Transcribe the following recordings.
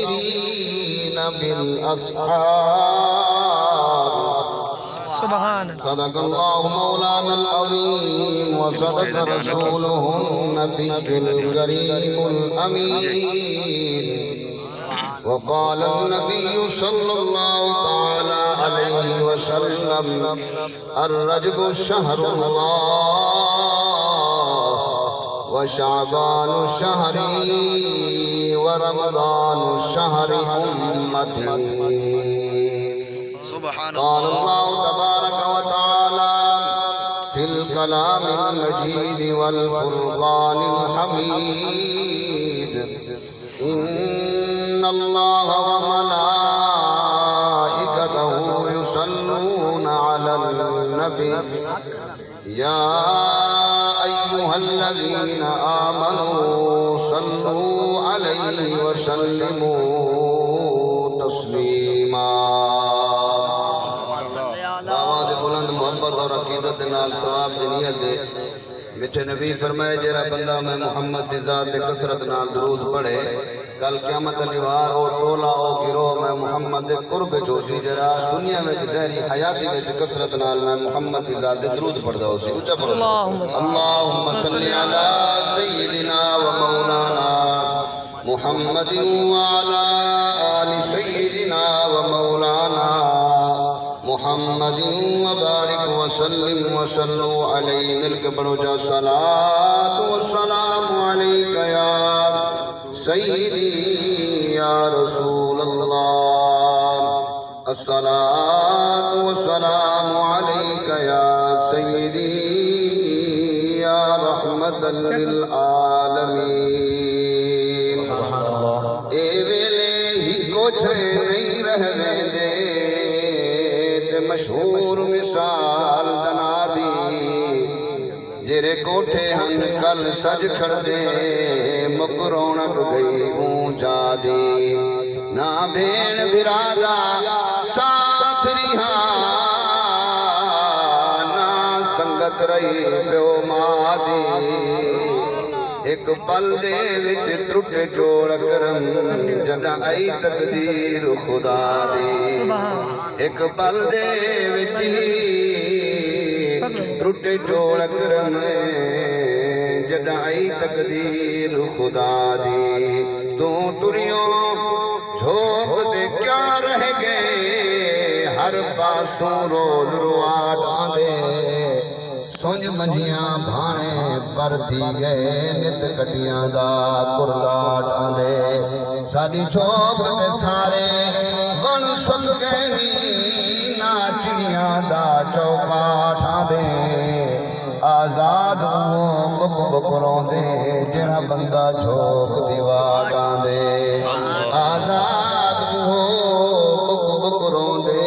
والمستغفرين بالأسحار. سبحان صدق الله مولانا العظيم وصدق رسوله النبي الكريم الأمين. وقال النبي صلى الله تعالى عليه وسلم: الرجب شهر الله وشعبان شهري ورمضان شهر أمتي. قال الله تبارك وتعالى في الكلام المجيد والفرقان الحميد: إن الله وملائكته يصلون على النبي يا أيها الذين آمنوا صلوا عليه وسلموا تسليما. آواز بلند محبت اور عقیدت نال ثواب دی نیت دے میٹھے نبی فرمائے جڑا بندہ میں محمد دی ذات دے کثرت نال درود پڑھے کل قیامت لیوار او ٹولا او گروہ میں محمد دے قرب چوسی جڑا دنیا میں ظاہری حیاتی وچ کثرت نال میں محمد دی ذات دے درود پڑھدا ہو سی. اونچا پڑھو اللہم صلی علی سیدنا و مولانا محمد وعلی آل سیدنا و مولانا محمد وبارک وسلم وصلوا علیہ. مل کے پڑھو جا صلاۃ والسلام علیک یا سیدی یا رسول اللہ. الصلاۃ والسلام علیک یا سیدی یا رحمت للعالمین. اے ویلے ہی کچھ نہیں رہ ویندے مشہور مثال دنا دی جرے کوٹھے ہن کل سج کھڑ دے مکرونک گئی اونچا دی. نہ بھین بھرادا ساتھ رہا نہ سنگت رہی پیو ماں دی. ایک پل دے وچ ترٹ جوڑ کرم جڑا آئی تقدیر خدا دی. ایک پل دے وچ ترٹ جوڑ کرم جڑا آئی تقدیر خدا دی. تو ٹریوں جھوک دے کیا رہ گئے ہر پاسوں روز رواٹ آندے. سونج منجیاں بھانے پر تھی گئے نت کٹیاں دا کرلاٹ آندے. ساری چھوک تے سارے گن سک گئے نی نا چڑیاں دا چوپاٹ آندے. آزاد وہ بک روندے جڑا بندہ چھوک دی واٹ آندے. آزاد وہ بک روندے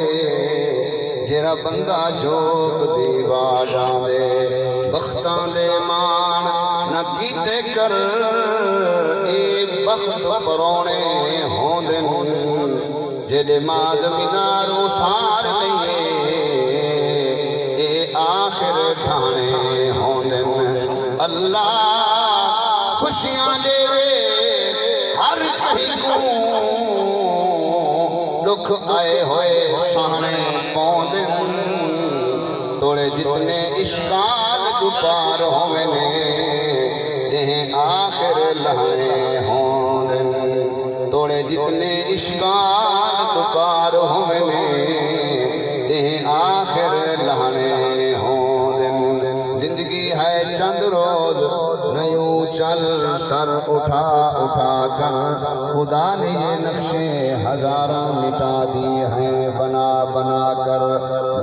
جڑا بندہ چھوک دی واٹ آندے. بختاں دے مان نہ کیتے کر اے بخت پرونے ہوندے جڑے ماں زمیناروں سار لئیے اے آخر ٹھانے ہوندے. اللہ خوشیاں دے ہر کہیں کو دکھ آئے ہوئے سہنے پوندے. توڑے جتنے اشکال دوپار ہوئے نے آخر لہنے ہوندے. توڑے جتنے اشکال دوپار ہوئے نے آخر لہنے ہوندے. زندگی ہے چند روز نیوں چل سر اٹھا اٹھا کر خدا نے یہ نقشے ہزاراں مٹا دی ہیں بنا بنا کر.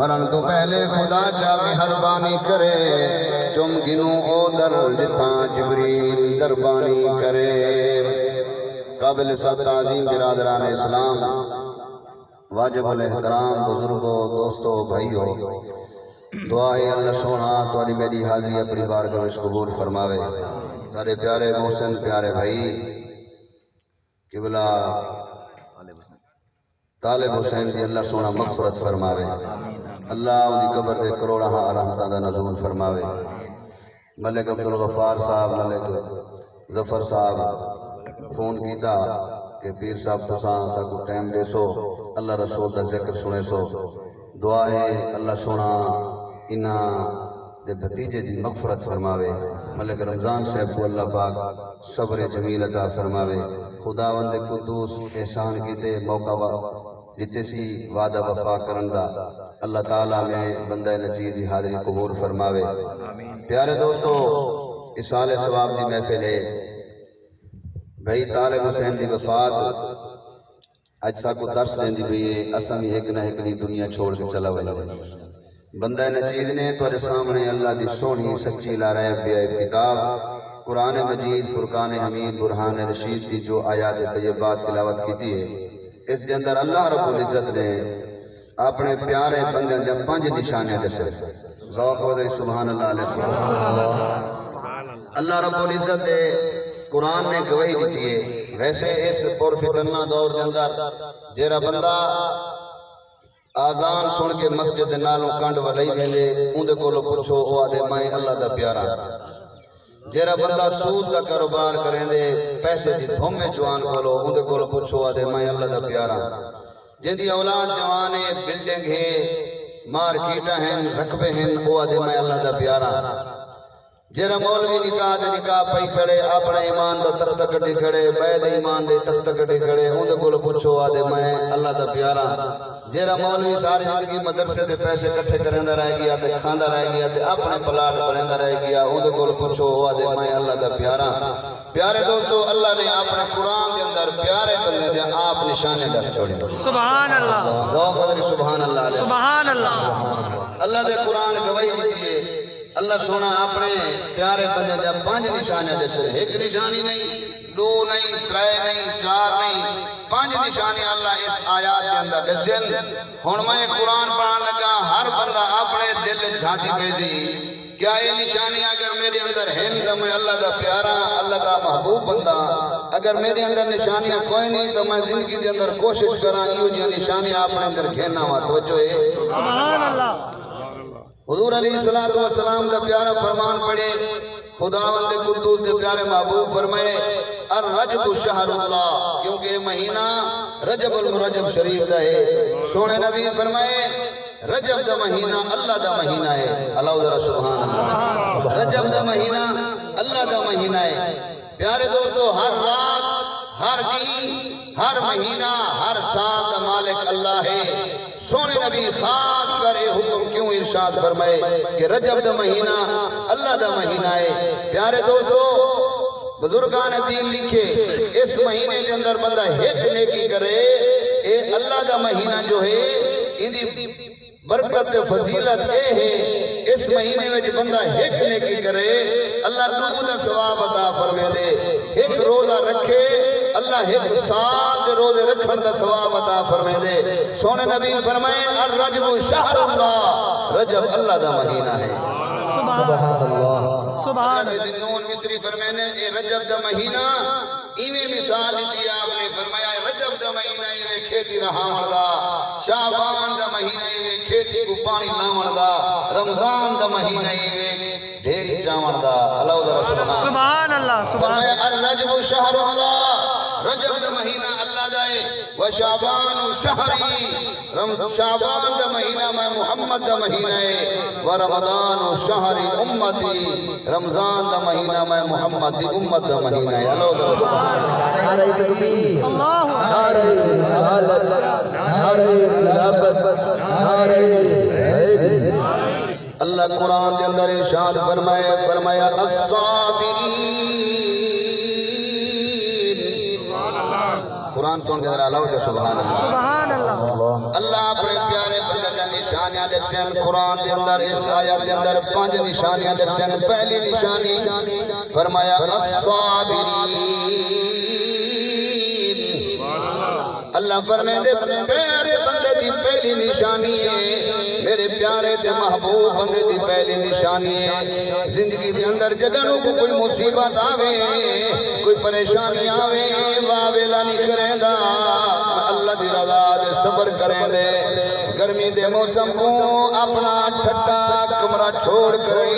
مرن تو پہلے خدا چا مہربانی کرے چم گنوں او در جتاں جبریل دربانی کرے. قابل صد تعظیم برادران اسلام، واجب الاحترام بزرگوں، دوستوں، بھائیوں، دعا ہے اللہ سونا تواڈی میری حاضری اپنی بارگاہ وچ قبول فرماوے. سارے پیارے محسن پیارے بھائی قبلہ طالب حسین دی اللہ سونا مغفرت فرماوے. اللہ ان دی قبر دے کروڑاں رحمتاں دا نزول فرماوے. ملک عبدالغفار صاحب، ملک ظفر صاحب، فون کیتا کہ پیر صاحب تساں ساکو ٹائم دے سو اللہ رسول دا ذکر سنے سو دعا ہے اللہ سونا انہاں دے بھتیجے دی مغفرت فرماوے ملک رمضان صاحب کو اللہ پاک صبر جمیل عطا فرماوے خداوند قدوس احسان کیتے موقع دیتے سی وعدہ وفا کرن دا اللہ تعالیٰ میں بندہ نچیر دی حاضری قبول فرماوے پیارے دوستو اس سال ثواب دی محفل ہے بھائی طالب حسین دی وفات اج ساکو درس دین دی بھی اساں بھی ایک نہ ایک دی دنیا چھوڑ کے چلا وے بندہ نچید نے تواڈے سامنے اللہ دی سونی سچی لارائب بیائب کتاب قرآن مجید فرقان حمید برہان رشید دی جو آیات طیبات تلاوت کیتی ہے اس دے اندر اللہ رب العزت نے اپنے پیارے بندے دے 5 نشانے دسے ذوق ودری سبحان اللہ علیہ اللہ رب العزت دے قرآن نے گواہی دیتی ہے ویسے اس پرفتنہ دور دے اندر جیرا بندہ آزان سن کے مسجد نالوں کنڈ ولائی ویندے اندے کولو پوچھو او آدھے میں اللہ دا پیارا جیرا بندہ سود دا کاروبار کریں دے پیسے دی دھومے جوان کولو اندے کولو پوچھو آدھے میں اللہ دا پیارا جن دی اولاد جوانے بلڈنگ ہے مارکیٹا ہیں رقبے ہیں او آدھے میں اللہ دا پیارا جیرا مولوی نکاح دے نکاح پئی کھڑے اپنا ایمان دا تخت کٹی کھڑے بید ایمان دے تخت کٹی کھڑے اندے کولو پوچھو آدھے میں اللہ دا پیارا جیرا مولوی ساری زندگی مدرسے دے پیسے کٹھے کرندہ رہ گیا تے کھاندہ رہ گیا تے اپنے پلاٹ بنندہ رہ گیا اندے کول پوچھو آدھے میں اللہ دا پیارا پیارے دوستو اللہ نے اپنے قرآن دے اندر پیارے بندے دے آپ نشانے دس چھوڑے سبحان اللہ ذوق ودری سبحان اللہ علیہ سبحان اللہ اللہ دے قرآن گواہی دیتی ہے اللہ سونا اپنے پیارے بندے دے 5 نشانے دسے ایک نشانی نہیں 2 نہیں 3 نہیں 4 نہیں 5 نشانی اللہ اس آیات کے اندر دسن ہن میں قرآن پڑھان لگا ہر بندہ اپنے دل جھانتی بھیجی کیا یہ نشانی اگر میرے اندر ہیں تو میں اللہ دا پیارا اللہ دا محبوب بندہ اگر میرے اندر نشانیاں کوئی نہیں تو میں زندگی دے اندر کوشش کراں یہ جو نشانی اپنے اندر گھیرنا ہوا توجہ ہے سبحان اللہ حضور علیہ السلام دا پیارا فرمان پڑھے خداوند قدوس دے پیارے محبوب فرمائے الرجب شہر اللہ کیونکہ مہینہ رجب المرجب شریف دا ہے سونے نبی فرمائے رجب دا مہینہ اللہ دا مہینہ ہے اللہ ذرا سبحان اللہ رجب دا مہینہ اللہ دا مہینہ ہے پیارے دوستو ہر رات ہر دن ہر مہینہ ہر سال دا مالک اللہ ہے سونے نبی خاص کر یہ حکم کیوں ارشاد فرمائے کہ رجب دا مہینہ اللہ دا مہینہ ہے پیارے دوستو بزرگان دین لکھے اس مہینے کے اندر بندہ ایک نیکی کرے اے اللہ دا مہینہ جو ہے اندھی برکت فضیلت اے ہے اس مہینے میں جو بندہ ایک نیکی کرے اللہ نو دا ثواب عطا فرمے دے ایک روزہ رکھے اللہ ایک سال دے روزے رکھن دا ثواب عطا فرمے دے سونے نبی فرمائے الرجب شہر اللہ رجب اللہ دا مہینہ ہے سبحان اللہ سبحان اللہ نون مصری فرمائے اے رجب دا مہینہ ایویں مثال دی آپ نے فرمایا رجب دا مہینہ ایویں کھیتی رہاون دا شعبان دا مہینہ ایویں کھیتی کو پانی لاون دا رمضان دا مہینہ ایویں ڈھیری چاون دا اللہ ذرا سبحان اللہ سبحان فرمایا الرجب شہر اللہ رجب دا مہینہ اللہ دا ہے وشعبان شہری شعبان دا مہینہ میں محمد دا مہینہ ہے ورمضان شہری امتی رمضان دا مہینہ میں محمد دی امت دا مہینہ ہے اللہ ذرا اللہ نعرہ رسالت نعرہ خلافت نعرہ حیدری اللہ قرآن کے اندر ارشاد فرمایا الصابرین قرآن سن کے ذرا اللہ سبحان اللہ سبحان اللہ اللہ اپنے پیارے بندے دا نشانیاں دسن قرآن دے اندر اس آیت دے اندر 5 نشانیاں دسن پہلی نشانی فرمایا الصابرین اللہ فرمائے دے پیارے بندے دی پہلی نشانی ہے میرے پیارے دے محبوب بندے دی پہلی نشانی ہے زندگی دے اندر جدنوں کو کوئی مصیبت آوے کوئی پریشانی آوے واویلا نہیں کریں دا اللہ دی رضا دے صبر کریں دے گرمی دے موسم کو اپنا ٹھٹا کمرہ چھوڑ کریں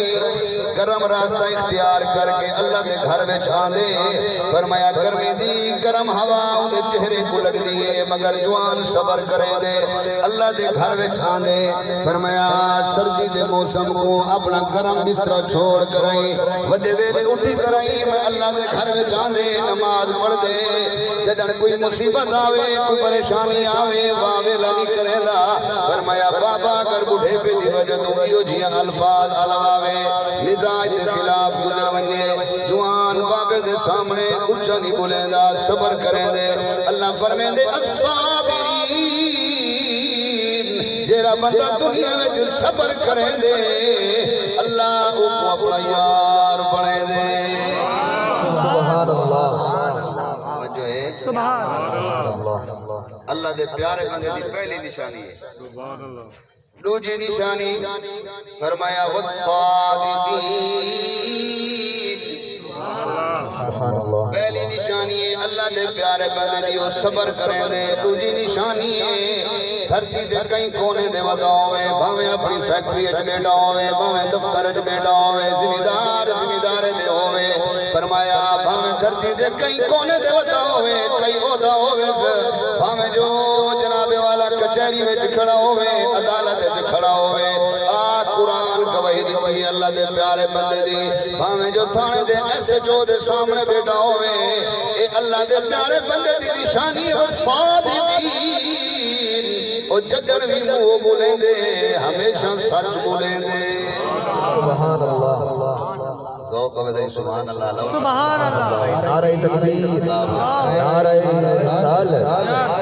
گرم راستہ اختیار کر کے اللہ دے گھر میں آندے فرمایا گرمی دی گرم ہوا دے چہرے کو لگ دیئے مگر جوان صبر کریں دے اللہ دے گھر میں آندے فرمایا سردی دے موسم کو اپنا گرم بستر چھوڑ کریں وڈے ویلے اٹھی کریں میں اللہ دے گھر میں آندے نماز پڑھ دے جدن کوئی مصیبت آوے کوئی پریشانی آوے واوے لنی کرے دا فرمایا بابا اگر بڑھے پہ دی وجہ تو یہ جیاں الفاظ علواوے مزاج دے خلاف گزر ونجے جوان بابے دے سامنے اچھا نہیں بولیں دا صبر کریں دے اللہ فرمیں دے الصابرین جیرا بندہ دنیا میں جو صبر کریں دے اللہ کو اپنا یار بنے دے سبحان اللہ جو ہے سبحان اللہ دے پیارے بندے دی پہلی نشانی ہے دوسری نشانی فرمایا والصادقین سبحان اللہ پہلی نشانی ہے اللہ دے پیارے بندے دی صبر کریں دے دوسری نشانی ہے دھرتی دے کئی کونے دے ودا ہوئے بھاویں اپنی فیکٹری اچ بیٹا ہوئے بھاویں دفتر اچ بیٹا ہوئے زمیندار دے ہوئے فرمایا بھاویں دھرتی دے کئی کونے دے ودا ہوئے کئی عہدہ ہوئے بھاویں جو جناب والا کچہری میں کھڑا ہوئے عدالت میں کھڑا ہوئے قرآن گواہی دیتی ہے اللہ دے پیارے بندے دی بھاویں جو تھانے دے ایسے جو دے سامنے بیٹا ہوئے اے اللہ دے پیارے بندے دی نشانی ہے والصادقین او جڈن بھی منہ بولیں دے ہمیشہ سچ بولیں دے سبحان اللہ ذوق دے سبحان اللہ سبحان اللہ نعرہ تکبیر نعرہ رسالت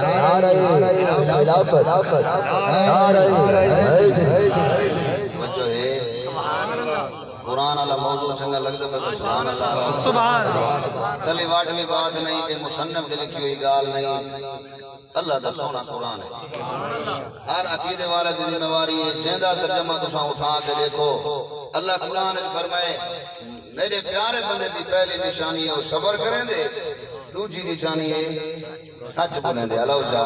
نعرہ خلافت نعرہ حیدر وجہ ہے قرآن اللہ موضوع چنگا لگ دے سبحان اللہ سبحان تلی واٹلی بات نہیں کہ مصنف دے لکھی ہوئی گال نہیں اللہ دا سونا قرآن ہے ہر عقیدے والا دی ذمہ واری ہے جیندہ ترجمہ تساں اٹھا کے دیکھو اللہ قرآن فرمائے میرے پیارے بندے دی پہلی نشانی ہے صبر کریں دے دوسری نشانی ہے سچ بولیں دے اللہ جا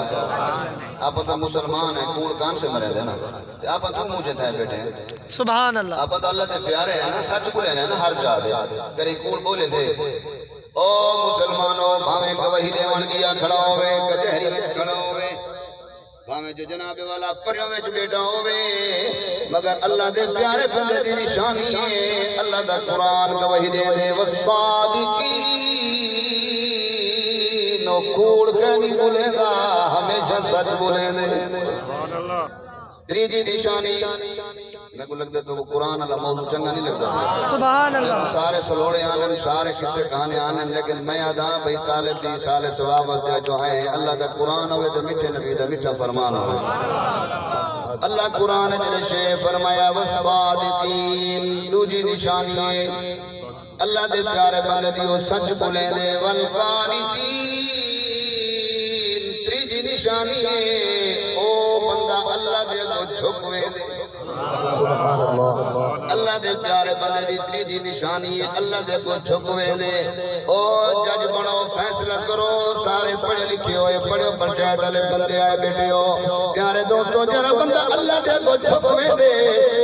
آپ تو مسلمان ہیں کوڑ کان سے مرے دے نا آپ کیوں مجھے تھے بیٹھے سبحان اللہ آپ تو اللہ دے پیارے ہیں نا سچ بولیں نا ہر جا دے کرے کوڑ بولے دے او مسلمانوں بھاویں گواہی دیوان دیا کھڑا ہوئے کچہری میں کھڑا ہوئے بھاویں جو جناب والا پریوں میں بیٹا ہوئے مگر اللہ دے پیارے بندے دی نشانی ہے اللہ دا قرآن گواہی دے دے والصادقین نو کوڑ کے نہیں بولے دا ہمیشہ سچ بولے دے تیجی نشانی میں کو لگتا ہے کہ وہ قرآن اللہ موضوع چنگا نہیں لگتا سبحان اللہ سارے سلوڑے آنن سارے قصے کہانے آنن لیکن میں یادا بھئی طالب دی سالے ثواب وقت جو ہیں اللہ دا قرآن ہوئے تو مٹھے نبی دا مٹھا فرمان ہوئے اللہ قرآن جلشے فرمایا والصادقین دوجی نشانی ہے اللہ دے پیارے بندے دیو سچ بولیں دے والقانتین تریجی نشانی ہے او بندہ اللہ دے کو جھکوے دے سبحان اللہ اللہ دے پیارے بندے دی تریجی نشانی ہے اللہ دے کو جھکوے دے او جج بنو فیصلہ کرو سارے پڑھے لکھے ہوئے پڑھے پنچایت والے بندے آئے بیٹھے ہو پیارے دوستو جرا بندہ اللہ دے کو جھکوے دے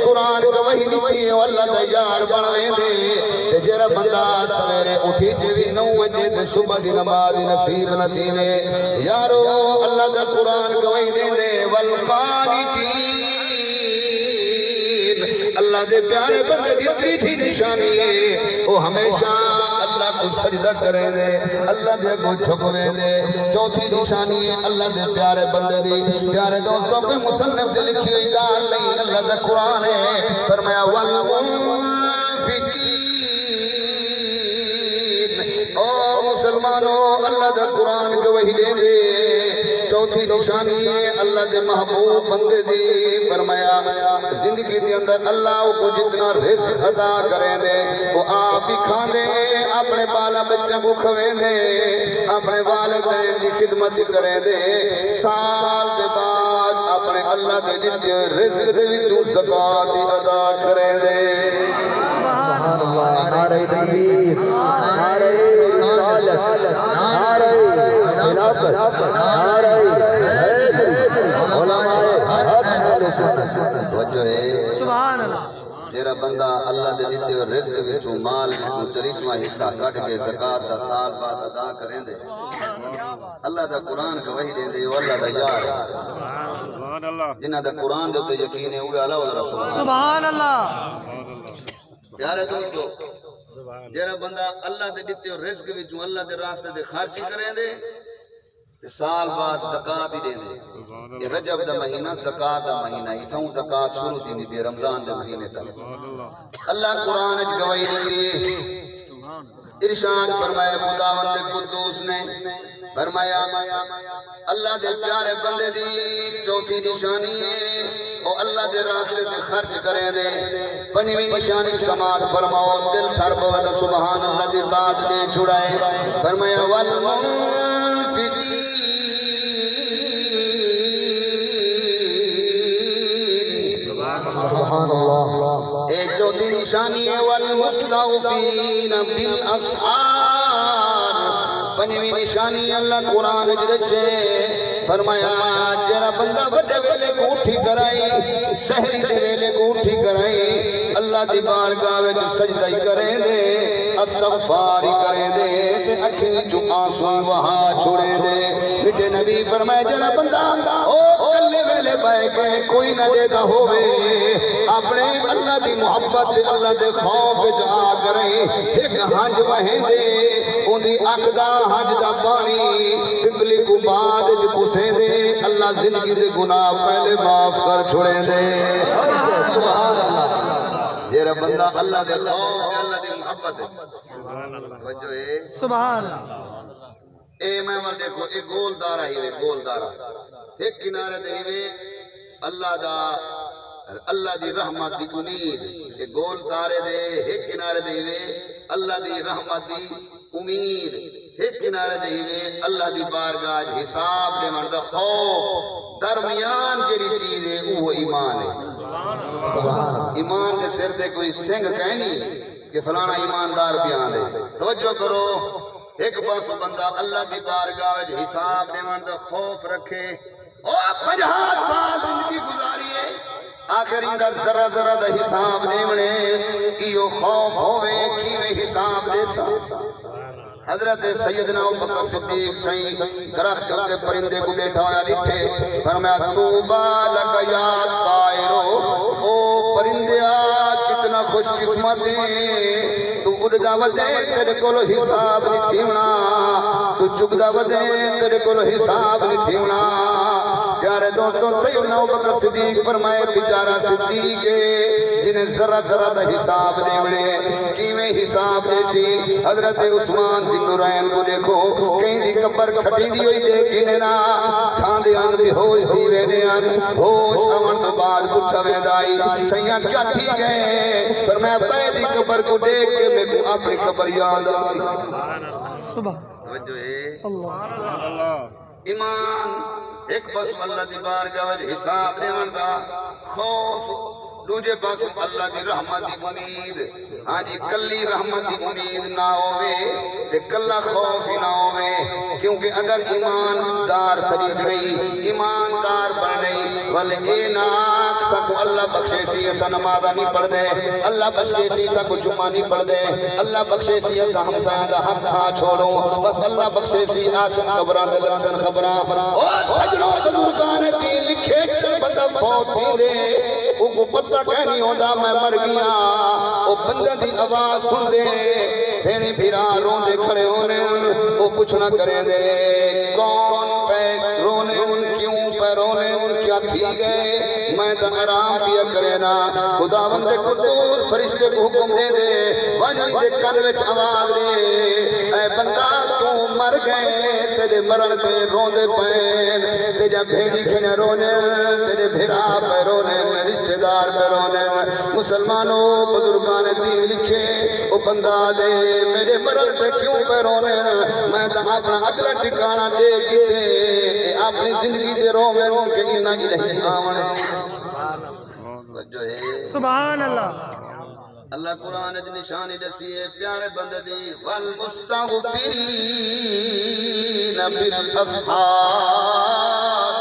قرآن گواہی دیتی ہے اللہ دا یار بنوے دے تے جرا بندہ سویرے اٹھی تے بھی 9 بجے تے صبح دی نماز نصیب نہ تھیوے یارو اللہ دا قرآن گواہی دے دے والقانتین اللہ دے پیارے بندے دی تریجی نشانی ہے وہ ہمیشہ اللہ کو سجدہ کرے دے اللہ دے کو جھکوے دے چوتھی نشانی ہے اللہ دے پیارے بندے دی پیارے دوستوں کوئی مصنف سے لکھی ہوئی گال نہیں اللہ دے قرآن ہے فرمایا والمنفقین او مسلمانوں اللہ دے قرآن گواہی دے دے چوتھی نشانی ہے اللہ دے محبوب بندے دی فرمایا زندگی دے اندر اللہ کو جتنا رزق عطا کریں دے وہ آپ ہی کھان دے اپنے بالا بچہ کو کھویں دے اپنے والدین دی خدمت کریں دے سال دے بعد اپنے اللہ دے جتنے رزق دے وچوں زکات ادا کریں دے سبحان اللہ نعرہ تکبیر نعرہ رسالت نعرہ خلافت نعرہ حیدر علماء حق اہل سنت توجہ ہے سبحان اللہ جیڑا بندہ اللہ دے دیتے ہوئے رزق وچوں مال وچوں 40واں حصہ کٹ کے زکات دا سال بعد ادا کریں دے اللہ دا قرآن گواہی دیں دے وہ اللہ دا یار ہے جنہ دا قرآن دے تے یقین ہے وہ اعلی و رسول سبحان اللہ پیارے دوستو جیڑا بندہ اللہ دے دیتے ہوئے رزق وچوں اللہ دے راستے دے خرچ کریں دے تے سال بعد زکات ہی دیں دے یہ رجب دا مہینہ زکات دا مہینہ ہی تھوں زکات شروع تھی نہیں پہ رمضان دے مہینے تک اللہ قرآن اچ گواہی دیتی ہے ارشاد فرمایا خداوند قدوس نے فرمایا اللہ دے پیارے بندے دی چوتھی نشانی ہے او اللہ دے راستے تے خرچ کرے دے پنجویں نشانی سماعت فرماؤ دل پھر بود سبحان اللہ دی ذات دے چھڑائے فرمایا والمنفقین سبحان اللہ ایک چوتھی نشانی ہے والمستغفرین بالاسحار پنجویں نشانی اللہ قرآن جدے فرمایا جرا بندہ بڑے ویلے کو اٹھی کرائی شہری دے ویلے کو اٹھی کرائی اللہ دی بارگاہ وچ سجدہ ہی کرے دے استغفار ہی کرے دے تے اکھیں وچوں آنسو وہا چھوڑے دے میٹھے نبی فرمایا جرا بندہ او کلے ویلے بیٹھ کے کوئی نہ دیتا ہوے اپنے اللہ دی محبت تے اللہ دے خوف وچ آ کرے ایک ہنج وہیں دے اون دی اکھ دا ہنج دا پانی پپلی کو بعد وچ پوسے دے اللہ زندگی دے گناہ پہلے معاف کر چھوڑے دے سبحان اللہ جیڑا بندہ اللہ دے خوف تے اللہ دی محبت توجہ ہے سبحان اے میں ول دیکھو اے گول دارا ہی وے گول دارا ایک کنارے دے ہی وے اللہ دی رحمت دی امید اے گول تارے دے ایک کنارے دے ہی وے اللہ دی رحمت دی امید ایک کنارے دے ہی وے اللہ دی بارگاہ حساب دے مرد خوف درمیان جیڑی چیز ہے وہ ایمان ہے ایمان دے سر دے کوئی سنگ کہنی کہ فلانا ایماندار بیان دے توجہ کرو ایک پاس بندہ اللہ دی بارگاہ حساب دے مرد خوف رکھے او 50 سال زندگی گزاری ہے آخر اندہ ذرا ذرا دا حساب دیونے ایو خوف ہوئے کیویں حساب دے سا حضرت سیدنا ابوبکر صدیق سائیں درخت کے پرندے کو بیٹھا ہویا ڈٹھے فرمایا توبہ لک یا طائرو او پرندیا کتنا خوش قسمت ہے تو اڑدا ودے تیرے کول حساب نہیں تھیونا تو چگدا ودے تیرے کول حساب نہیں تھیونا پیارے دوستوں سیدنا ابوبکر صدیق فرمائے بیچارہ صدیق جنہیں ذرا ذرا دا حساب دیونے کیویں حساب دے سی حضرت عثمان دی نورین کو دیکھو کہیں دی کبر کھٹی دی ہوئی دیکھنے نا کھان دے آن بھی ہوش دی وینے آن ہوش آن تو بعد کچھ ویدائی سیاں کیا تھی گئے فرمایا پہ دی کبر کو دیکھ کے میں کو اپنی کبر یاد آئی سبحان توجہ ہے اللہ ایمان ایک پاس اللہ دی بارگاہ حساب دے مردا خوف دوجے پاس اللہ دی رحمت دی امید ہاں جی کلی رحمت دی امید نہ ہوئے تے کلا خوف ہی نہ ہوئے کیونکہ اگر ایماندار سریج رہی ایماندار بن رہی والے اے ناک سکو اللہ بخشے سی ایسا نمازہ نہیں پڑھ دے اللہ بخشے سی سکو جمعہ نہیں پڑھ دے اللہ بخشے سی ایسا ہمسایہ دا حق ہاں چھوڑو بس اللہ بخشے سی آسن خبران دے لفظن خبران او سجنوں بزرگان تین لکھے جن بندہ فوت تھی دے او کو پتہ کہنی ہوندہ میں مر گیا او بندہ دی آواز سن دے بھینی بھیرا رون دے کھڑے ہونے او کچھ نہ کریں دے کون پہ رونے کیوں پہ رونے کیا تھی گئے میں تا آرام پیا کرے نا خدا بندے قدوس فرشتے کو حکم دے دے وانوی دے کنوچ آواز دے اے بندہ تو مر گئے تیرے مرن تے رون دے پین تیجا بھیڑی کھنے رونے تیرے بھیرا پہ رونے رشتہ دار پہ رونے مسلمانوں بزرگان دین لکھے او بندہ دے میرے مرن تے کیوں پہ رونے میں تا اپنا اگلا ٹھکانا دے گیتے اپنی زندگی دے رونے کہ انہا کی نہیں آمنے سبحان اللہ اللہ قرآن اج نشانی دسی ہے پیارے بندے دی والمستغفرین بالاسحار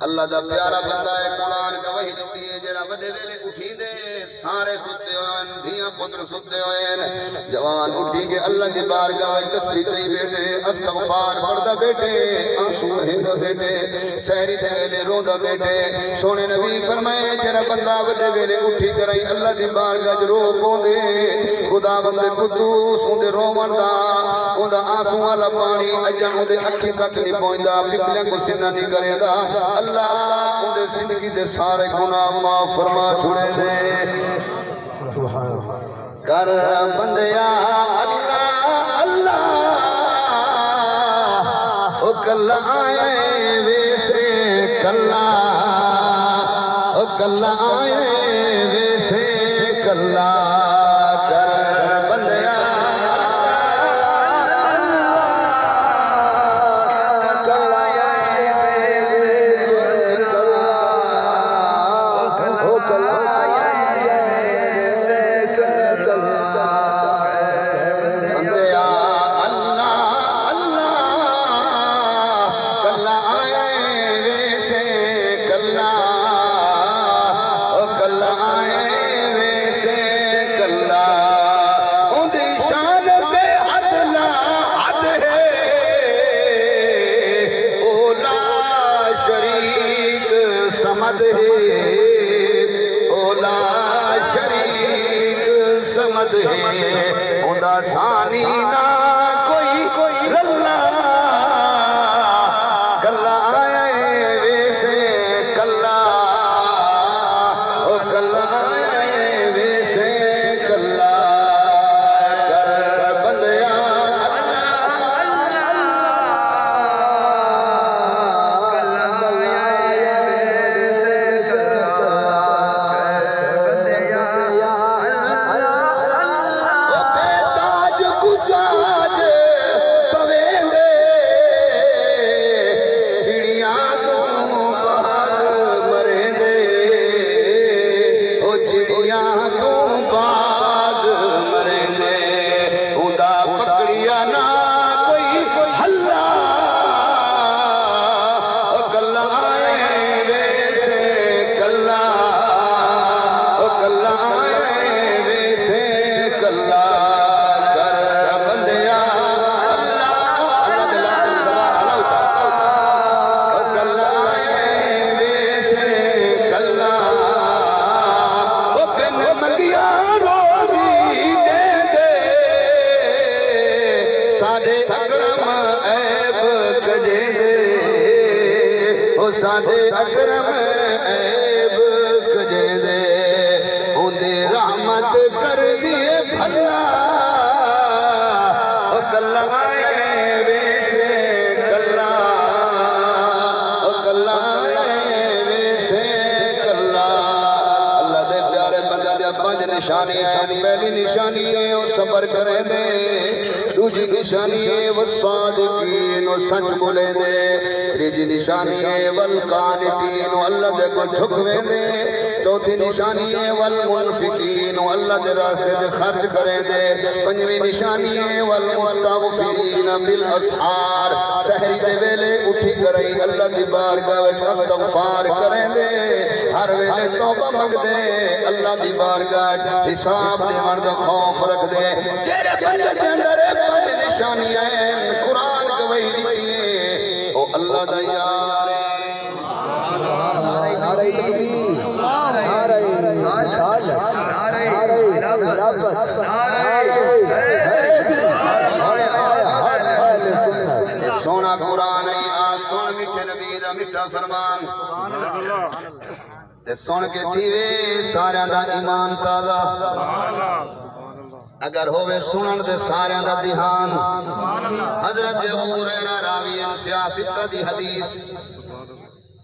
اللہ دا پیارا بندہ ہے قرآن کا وحی دیتی ہے جناب بڑے ویلے اٹھی دے سارے ستے ہوئے دھیاں پتر ستے ہوئے جوان اٹھی کے اللہ دی بارگاہ وچ تسبیح کئی بیٹھے استغفار پڑھدا بیٹھے آنسو ہندا بیٹھے سحری دے ویلے روندا بیٹھے سونے نبی فرمائے جڑا بندہ بڑے ویلے اٹھی کرائی اللہ دی بارگاہ وچ رو پوندے خدا بندے قدوس اوندا روون دا اوندا آنسو والا پانی اجن اودے اکھی تک نہیں پہنچدا پپلیاں کو سینہ نہیں کرے دا اللہ اودے زندگی دے سارے گناہ معاف فرما چھوڑے دے کر بندیا اللہ اللہ او کلا آئے ویسے کلا او کلا آئے ویسے کلا کر بندیا سمد ہے اولا شریک سمد ہے اوندا ثانی نہ کوئی رلا کلا آئے ویسے کلا او کلا آئے ویسے کلا کر بندیا ساڈے اکرم عیب کجے دے اوندے رحمت کر دیے بھلا او کلا آئے ویسے کلا او کلا آئے ویسے کلا اللہ دے پیارے بندے دے پنج نشانیاں ہیں پہلی نشانی ہے او صبر کرے دے دوسری نشانی ہے وہ صادقین و سچ بولے دے تیسری نشانی ہے والقانتین و اللہ دے کو جھکوے دے چوتھی نشانی ہے والمنفقین و اللہ دے راستے دے خرچ کرے دے پنجویں نشانی ہے والمستغفرین بالاسحار سحری دے ویلے اٹھی کرئی اللہ دی بارگاہ وچ استغفار کرے دے ہر ویلے توبہ منگ دے اللہ دی بارگاہ حساب دیوان دا خوف رکھ دے جیرے بندے دے اندر پنج نشانیاں ہیں قرآن گواہی دیتی ہے او اللہ دا یار نعرہ تکبیر نعرہ رسالت نعرہ خلافت نعرہ سونا قرآن ہے آج سن میٹھے نبی دا میٹھا فرمان تے سن کے دیوے سارے دا ایمان تازہ اگر ہوئے سنن دے سارے دا دھیان حضرت ابو ہریرہ راوی سیاستہ دی حدیث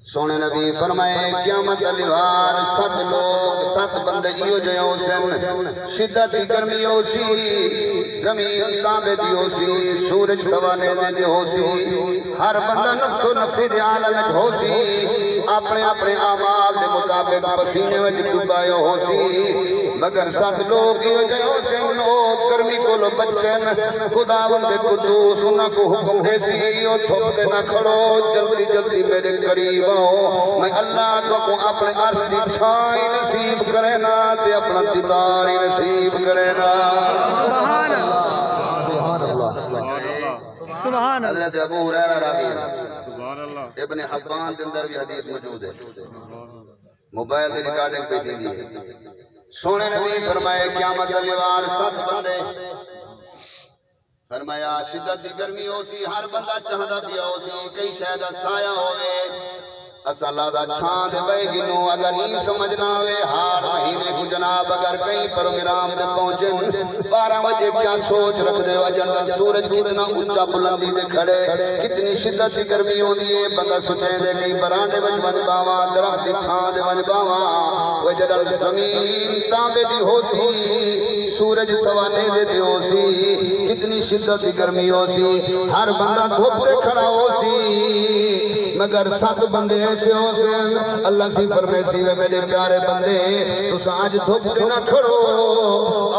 سونے نبی فرمائے قیامت علیوار 7 لوگ 7 بندے ایو جو ہوسن شدت گرمی ہوسی زمین تابے دی ہوسی سورج سوانے دے ہوسی ہر بندہ نفس و نفسی دے عالم ہوسی اپنے اپنے اعمال دے مطابق پسینے وچ ڈبایا ہو سی مگر سات لوگ یہ جو سن او گرمی کو لو بچن خداوند قدوس انہاں کو حکم دے سی او تھوپ دے نہ کھڑو جلدی جلدی میرے قریب آؤ میں اللہ تو کو اپنے عرش دی چھائی نصیب کرے نا تے اپنا دیدار نصیب کرے نا سبحان اللہ سبحان اللہ سبحان اللہ حضرت ابو ہریرہ راوی ابن حبان کے اندر بھی حدیث موجود ہے موبائل دی ریکارڈنگ پہ تھی دی سونے نبی فرمائے قیامت والی سات بندے فرمایا شدت دی گرمی ہو سی ہر بندہ چاہدا پیا ہو سی کئی شاید سایہ ہوئے اسالہ دا چھان دے بے گنو اگر ہی سمجھنا ہوئے ہار مہینے کو جناب اگر کئی پروگرام دے پہنچن 12 بجے کیا سوچ رکھ دے وجن دا سورج کتنا اونچا بلندی دے کھڑے کتنی شدت دی گرمی ہوندی ہے بندہ سوچے دے کئی براندے وچ بن باواں درخت دی چھان دے بن باواں وجڑ زمین تانبے دی ہو سی سورج سوانے دے ہو سی کتنی شدت دی گرمی ہو سی ہر بندہ دھوپ دے کھڑا ہو سی مگر سات بندے ایسے ہو سن اللہ سی فرمائے سی وے میرے پیارے بندے تو آج دھوپ دے نہ کھڑو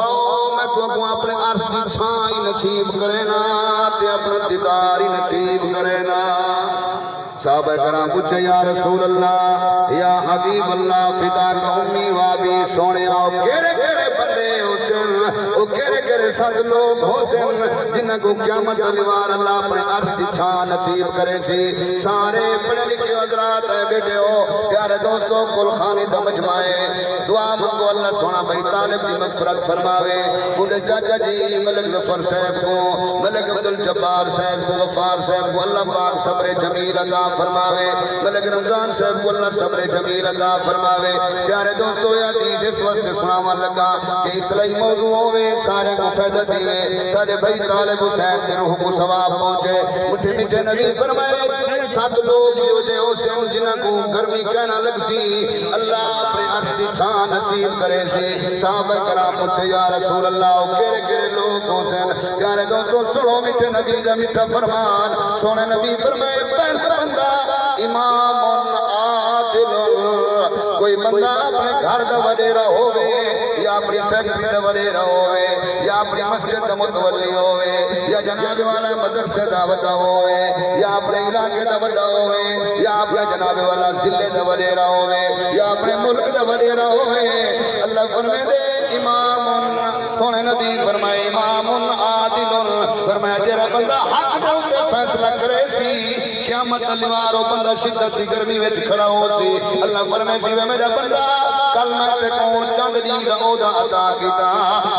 آؤ میں تو کو اپنے عرش دی چھائی نصیب کرے نا تے اپنا دیداری نصیب کرے نا صحابہ کرام پوچھے یا رسول اللہ یا حبیب اللہ فدا کا امی وابی سونے آؤ کیرے کیرے بندے حسن او کیرے کیرے سات لوگ حسن جنہ کو قیامت علیوار اللہ اپنے عرش دی چھان نصیب کرے سی سارے پڑھے لکھے حضرات ہے بیٹے ہو پیارے دوستوں کل خانی دا مجمعے دعا منگو اللہ سونا بھائی طالب دی مغفرت فرماوے مجھے چاچا جی ملک ظفر صاحب کو ملک عبدالجبار صاحب کو غفار صاحب کو اللہ پاک صبر جمیل عطا فرماوے ملک رمضان صاحب کو اللہ صبر جمیل عطا فرماوے پیارے دوستو یا حدیث اس وقت سناوا لگا کہ اسلائی موضوع ہوئے سارے کو فائدہ دیوے سارے بھائی طالب حسین سے روح کو ثواب پہنچے مٹھے مٹھے نبی فرمائے سات لوگ ہی ہوتے حسین جنہ کو گرمی کہنا لگ سی اللہ اپنے عرش دی چھان نصیب کرے سی صحابہ کرام پوچھے یا رسول اللہ کیرے کیرے لوگ حسین پیارے دوستو سنو مٹھے نبی دا مٹھا فرمان سونے نبی فرمائے پہلا بندہ امام عادل کوئی بندہ اپنے گھر دا وڈیرا ہوئے یا اپنی فیکٹری دا وڈیرا ہوئے یا اپنی مسجد دا متولی ہوئے یا جناب والا مدرسے دا وڈا ہوئے یا اپنے علاقے دا وڈا ہوئے یا اپنے جناب والا ضلع دا وڈیرا ہوئے یا اپنے ملک دا وڈیرا ہوئے اللہ فرمائے دے امام سونے نبی فرمائے امام عادل فرمایا جرا بندہ حق دے اندے فیصلہ کرے سی قیامت علیوار او بندہ شدت دی گرمی وچ کھڑا ہو سی اللہ فرمائے سی وے میرا بندہ کل میں تے کو چاندنی دا عہدہ عطا کیتا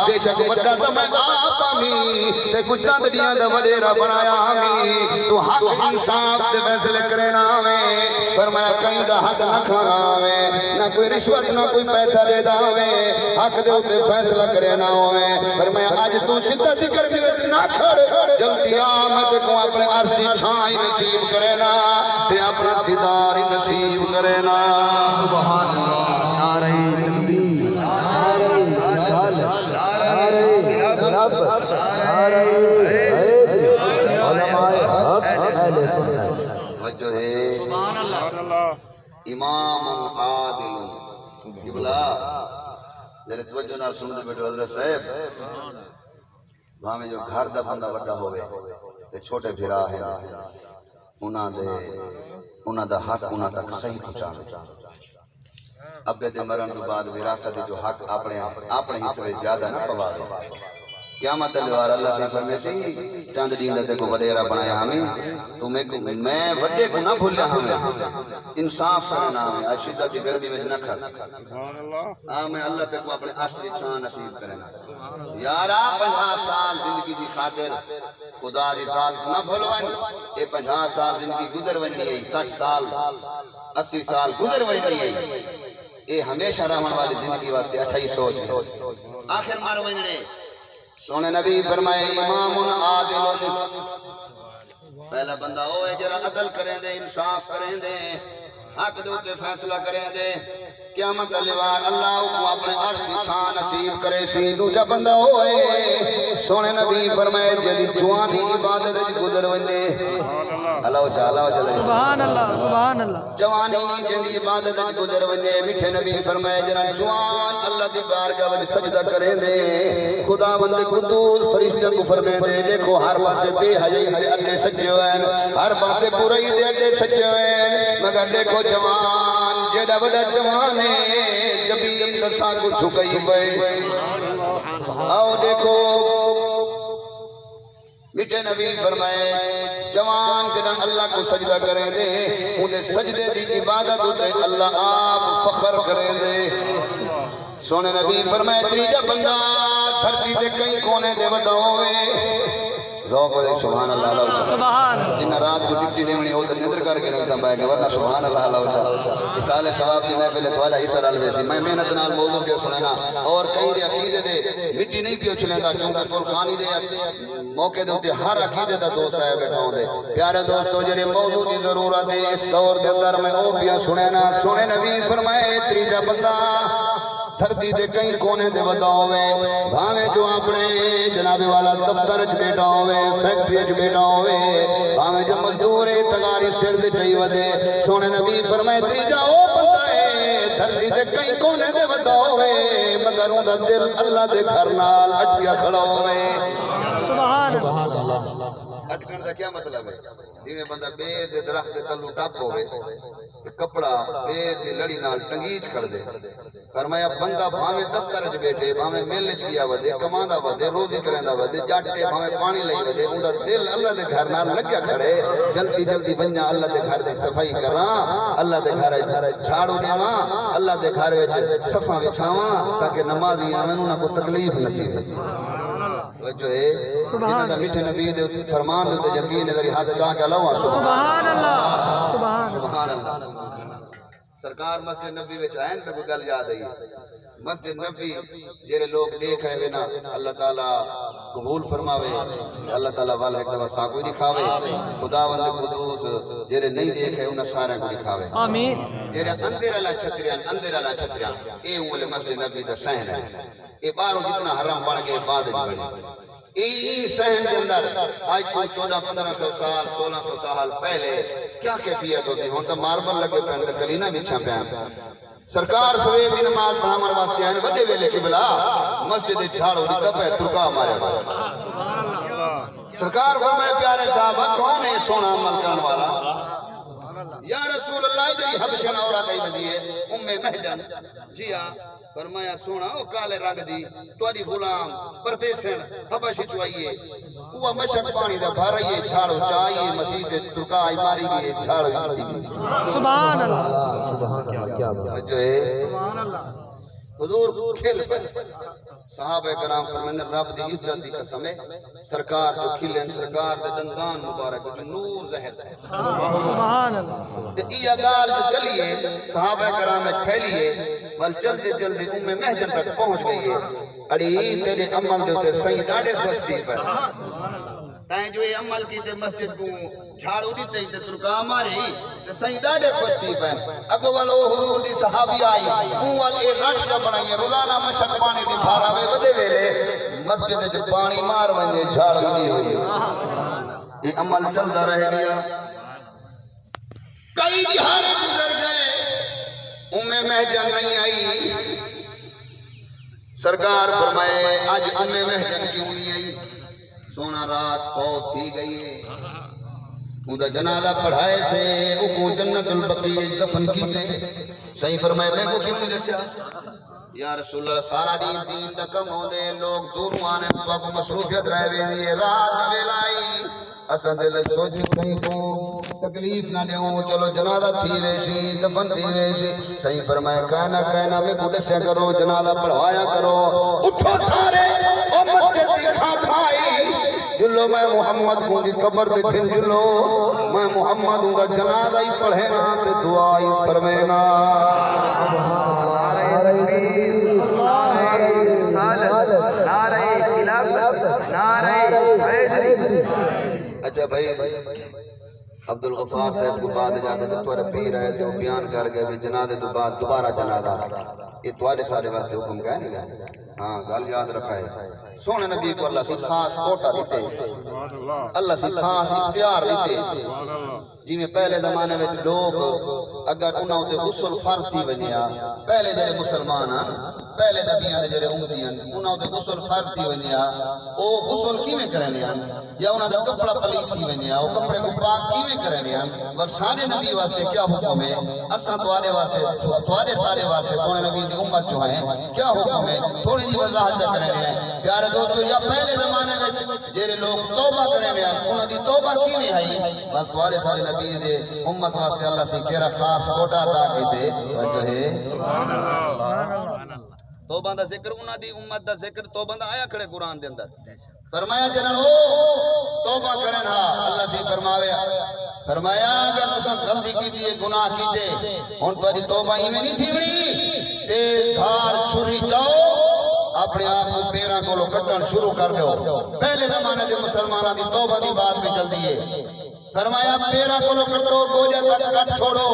بے شک بڑا تے میں آپ آمی تے کو چاندنیاں دا وڈیرا بنایا آمی تو حق انصاف دے فیصلے کرے نا میں فرمایا کہیں دا حق نہ کھانا میں نہ کوئی رشوت نہ کوئی پیسہ دے دا میں حق دے اوتے فیصلہ کرے نا میں فرمایا اج تو شدت دی گرمی وچ نہ کھڑ جلدی آ میں تے کو اپنے عرش دی چھائی نصیب کرے نا تے اپنا دیدار نصیب کرے نا سبحان اللہ نعرہ تکبیر نعرہ رسالت نعرہ خلافت نعرہ علماء حق اہل سنت وجہ ہے سبحان اللہ امام عادل قبلہ ذرا توجہ نال سن دے بیٹھو حضرت صاحب بھاویں جو گھر دا بندہ بڑا ہوئے تے چھوٹے بھرا ہے انہاں دا حق انہاں تک صحیح پہنچانا ابے دے مرن تو بعد وراثت جو حق اپنے حصے زیادہ نہ پوا دے قیامت الوار اللہ سے فرمائے سی چاند دین دے کو وڈیرا بنایا ہمیں تو میں وڈے کو نہ بھولیا ہمیں انصاف کرنا ہے شدت دی گرمی وچ نہ کھڑ سبحان اللہ میں اللہ تک اپنے عرش دی چھان نصیب کرنا یارا 50 سال زندگی دی خاطر خدا دی ذات نہ بھولون اے 50 سال زندگی گزر ونی ہے 60 سال 80 سال گزر ونی ہے اے ہمیشہ رہن والی زندگی واسطے اچھا ہی سوچ ہے آخر مار وننے سونے نبی فرمائے امام عادل پہلا بندہ ہوئے جرا عدل کریں دے انصاف کریں دے حق دے اوتے فیصلہ کریں دے قیامت علیوار اللہ کو اپنے عرش دی چھان نصیب کرے سی دوجا بندہ ہوئے سونے نبی فرمائے جدی جوانی عبادت وچ گزر ونجے اللہ جالا سبحان اللہ سبحان اللہ جوانی جندی عبادت وچ گزر ونجے میٹھے نبی فرمائے جنہاں جوان اللہ دی بارگاہ وچ سجدہ کریں دے خدا بند قدوس فرشتے کو فرمائے دے دیکھو ہر پاسے بے حیائی دے اڈے سجے ہوئے ہر پاسے برائی دے اڈے سجے ہوئے مگر دیکھو جوان جیڑا وڈا جوان ہے جبین دساں کو جھکئی پئے آؤ دیکھو میٹھے نبی فرمائے جوان جنہاں اللہ کو سجدہ کریں دے انہیں سجدے دی عبادت ہوتے اللہ آپ فخر کریں دے سونے نبی فرمائے تریجا بندہ دھرتی دے کئی کونے دے بداؤے ذوق دے سبحان اللہ اللہ سبحان جنہ رات کو ڈپٹی ڈیمنی ہو تو نظر کر کے رکھتا بائے گا ورنہ سبحان اللہ اللہ اسال ثواب دی محفل توالا حصہ رل ویسی میں محنت نال موضوع کے سننا اور کئی دے عقیدے دے مٹی نہیں پیو چلیندا کیونکہ کل خانی دے موقع دے ہوتے ہر عقیدے دا دوست ہے بیٹھا ہوں دے پیارے دوستو جنہیں موضوع دی ضرورت ہے اس دور دے اندر میں او پیا سنینا سنے نبی فرمائے تریجا بندہ دھرتی دے کئی کونے دے بداؤ میں بھاویں جو اپنے جناب والا دفتر اچ بیٹھا ہوئے فیکٹری اچ بیٹھا ہوئے بھاویں جو مزدور تگاری سر دے چاہیے ودے سونے نبی فرمائے تریجا او بندہ ہے دھرتی دے کئی کونے دے بداؤ میں مگر اون دا دل اللہ دے گھر نال اٹکیا کھڑا ہوئے سبحان اٹکن دا کیا مطلب ہے جویں بندہ بیر دے درخت دے تلو ٹپ ہوئے تے کپڑا بیر دی لڑی نال ٹنگیچ کر دے فرمایا بندہ بھاویں دفتر وچ بیٹھے بھاویں میل وچ گیا ودے کماندا ودے روزی کریندا ودے جاٹے بھاویں پانی لئی ودے اوندا دل اللہ دے گھر نال لگیا کھڑے جلدی جلدی ونجا اللہ دے گھر دی صفائی کراں اللہ دے گھر جھاڑو دیواں اللہ دے گھر وچ صفاں وچھاواں تاکہ نمازی آویں انہاں کو تکلیف نہ تھے جو ہے جنہاں دا میٹھے نبی دے فرمان دے یقین دے ہاتھ چاہ کے لاواں سبحان اللہ سبحان اللہ سرکار مسجد نبی وچ آئین پہ کوئی گل یاد آئی مسجد نبی جیرے لوگ دیکھ ہے نا اللہ تعالیٰ قبول فرماوے اللہ تعالیٰ والا ایک دفعہ سا کوئی دکھاوے خدا وند قدوس جیرے نہیں دیکھ ہے انہاں سارے کو دکھاوے آمین جیرے اندر اللہ چھتریان اے اول مسجد نبی دا سہن ہے اے باروں جتنا حرام بڑھ گئے بعد بڑھے ای سہن کے اندر آج کوئی 14-1500 سال 1600 سال پہلے کیا کیفیت ہوتی ہوں تو ماربل لگے پہن در کلینا بچھا پہن سرکار سوے دی نماز پڑھامر واسطے آئین بڑے ویلے قبلہ مسجد جھاڑو دی کب ہے ترکا ہمارے سرکار فرمائے پیارے صاحبہ کون ہے سونا عمل کرن والا یا رسول اللہ جی حبشن عورت ای بدیے محجن جی فرمایا سونا او کالے رنگ دی تواری غلام پردیسن حبشی چوائیے وہ مشک پانی دا بھر رہی ہے جھاڑو چاہیے مسجد ترکائی ماری گئی ہے جھاڑو جھاڑی گئی سبحان اللہ سبحان اللہ کیا بات جو ہے حضور کھل پر صحابہ کرام فرماندے رب دی عزت دی قسم ہے سرکار جو کھلن سرکار دے دندان مبارک جو نور زہر ہے سبحان اللہ تے یہ گال جو چلیے صحابہ کرام وچ پھیلیے بل جلدی جلدی محجن تک پہنچ گئی ہے اڑی تیرے عمل دے تے صحیح ڈاڑے خوشتی پر تائیں جو یہ عمل کی تے مسجد کو جھاڑو دی تے ترکا ماری تے صحیح ڈاڑے خوشتی پر اگو والو حضور دی صحابی آئی اون وال اے رٹ جا بنائی روزانہ مشک پانی دی بھارا وے بڑے ویلے مسجد جو پانی مار ونجے جھاڑو دی ہوئی یہ عمل چلتا رہ گیا کئی دہاڑے گزر گئے محجن نہیں آئی سرکار فرمائے آج محجن کیوں نہیں آئی سونا رات فوت تھی گئی ہے اندھا جنازہ پڑھائے سے اکو جنت البقی دفن کی تھے صحیح فرمائے میں کو کیوں نہیں دسیا یا رسول اللہ سارا دین دا کم ہو دے لوگ دونوں آنے کو مصروفیت رہ بھی رات ویلائی اساں دل سوچ کہیں کو تکلیف نہ دیوں چلو جنازہ تھی ویسی دفن تھی ویسی صحیح فرمایا کہنا میں کو دسیا کرو جنازہ پڑھوایا کرو اٹھو سارے او مسجد دی خاتمہ آئی جلو میں محمد کو دی قبر دکھن جلو میں محمد ہوں دا جنازہ ہی پڑھینا تے دعائی فرمینا اچھا بھائی عبدالغفار صاحب کو بعد جا کے توڑے پی رہے تھے وہ بیان کر گئے بھی جنازے تو بعد دوبارہ جنازہ یہ توڑے سارے واسطے حکم کہنے گئے ہاں گل یاد رکھا ہے سونے نبی کو اللہ سے خاص کوٹا دیتے اللہ سے خاص اختیار دیتے جی میں پہلے زمانے میں لوگ اگر انہوں نے غسل فرض تھی ونیا پہلے جڑے مسلمان ہیں پہلے نبیاں دے جڑے امتی ہیں انہوں نے غسل فرض تھی ونیا او غسل کیویں کرنے ہیں یا انہوں نے کپڑا پلیت تھی ونیا او کپڑے کو پاک کیویں کرنے ہیں اور سارے نبی واسطے کیا حکم ہے اساں تواڈے واسطے تواڈے سارے واسطے سونے نبی دی امت جو ہیں کیا حکم ہے تھوڑی جی وضاحت کرنے ہیں پیارے دوستو یا پہلے زمانے میں جڑے لوگ توبہ کرنے ہیں انہوں دی توبہ کیویں ہے بس تواڈے سارے نبی دے امت واسطے اللہ سے کیڑا خاص کوٹا عطا کیتے وجہ ہے سبحان اللہ توبہ دا ذکر انہاں دی امت دا ذکر توبہ دا آیا کھڑے قرآن دے اندر فرمایا جنن ہو توبہ کرن ہا اللہ سے فرمایا اگر تساں غلطی کیتی ہے گناہ کیتے ہن تہاڈی توبہ ایویں نہیں تھیونی تے دھار چھری چاؤ اپنے آپ کو پیراں کولوں کٹن شروع کر دو پہلے زمانے دے مسلماناں دی توبہ دی بات میں چل دی ہے فرمایا پیراں کولوں کٹو گوجے تک کٹ چھوڑو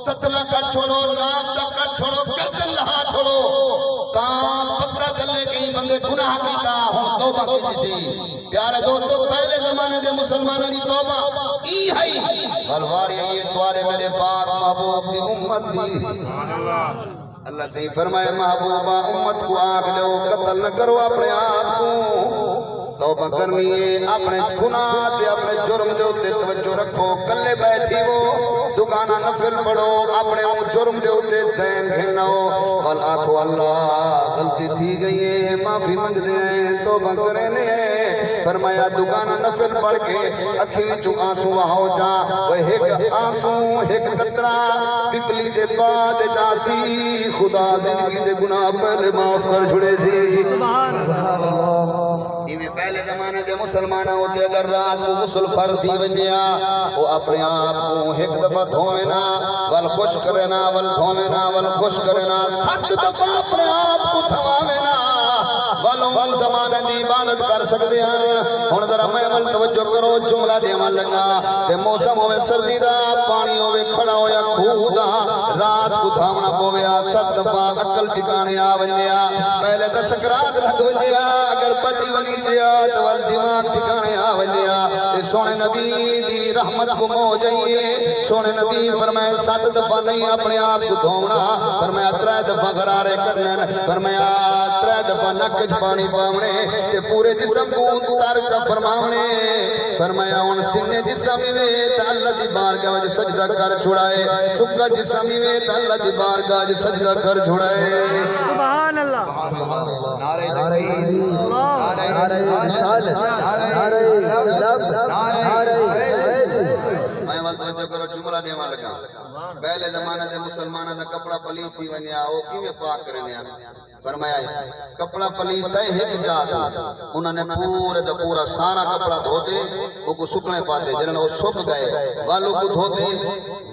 ستلا کٹ چھوڑو ناف تک کٹ چھوڑو گردن لہا چھوڑو تاں پتہ چلے کہیں بندے گناہ کیتا ہن توبہ کیتی سی پیارے دوستو پہلے زمانے دے مسلمانوں دی توبہ ای ہے بلواری یہ توارے میرے پاک محبوب دی امت دی اللہ سے فرمائے محبوبہ امت کو آگ لو قتل نہ کرو اپنے آپ کو توبہ کرنی ہے اپنے گناہ تے اپنے جرم دے اوتے توجہ رکھو کلے بیٹھی وہ دکانہ نفل پڑھو اپنے جرم دے اوتے ذہن گھناؤ اور آکھو اللہ غلطی تھی گئی ہے معافی منگ دے ہیں توبہ کرنے ہیں فرمایا دکانہ نفل پڑھ کے اکھی وچوں آنسو وہاؤ جا وہ ایک آنسو ایک قطرہ پپلی دے بعد جاسی خدا زندگی دے گناہ پہلے معاف کر چھڑے سی سبحان اللہ ایویں پہلے زمانے دے مسلماناں ہوتے اگر رات کو غسل فرض تھی ونجیا وہ اپنے آپ کو ایک دفعہ دھوینا ول خوش کرنا ول دھوینا ول خوش کرنا 7 دفعہ اپنے آپ کو دھواوینا ول زمانے دی عبادت کر سکتے ہیں ہن ذرا محمل توجہ کرو جملہ دیواں لگا تے موسم ہوے سردی دا پانی ہوے کھڑا ہویا کھوہ دا رات کو دھاونا پویا 7 دفعہ عقل ٹھکانے آ ونجیا پہلے تے سکرات لگ ونجیا اگر پتی ونی جیا تو ول دماغ ٹھکانے آ ونجیا تے سونے نبی دی رحمت کو مو جائیے سونے نبی فرمائے 7 دفعہ نہیں اپنے آپ کو دھونا فرمایا 3 دفعہ غرارے کرنے فرمایا 3 دفعہ نک پانی پاونے تے پورے جسم کو ترک فرماونے فرمایا ان سنے جسم میں تے اللہ دی بارگاہ وچ سجدہ کر چھڑائے سکا جسم میں تے اللہ دی بارگاہ وچ سجدہ کر چھڑائے سبحان اللہ نعرہ اللہ میں ول توجہ کرو جملہ دیواں لگا پہلے زمانے دے مسلماناں دا کپڑا پلیت تھی ونیا او کیویں پاک کرنے فرمایا کپڑا پلیت ہے ایک جات انہوں نے پورے دا پورا سارا کپڑا دھوتے وہ کو سکنے پاتے جنہوں نے وہ سک گئے والوں کو دھوتے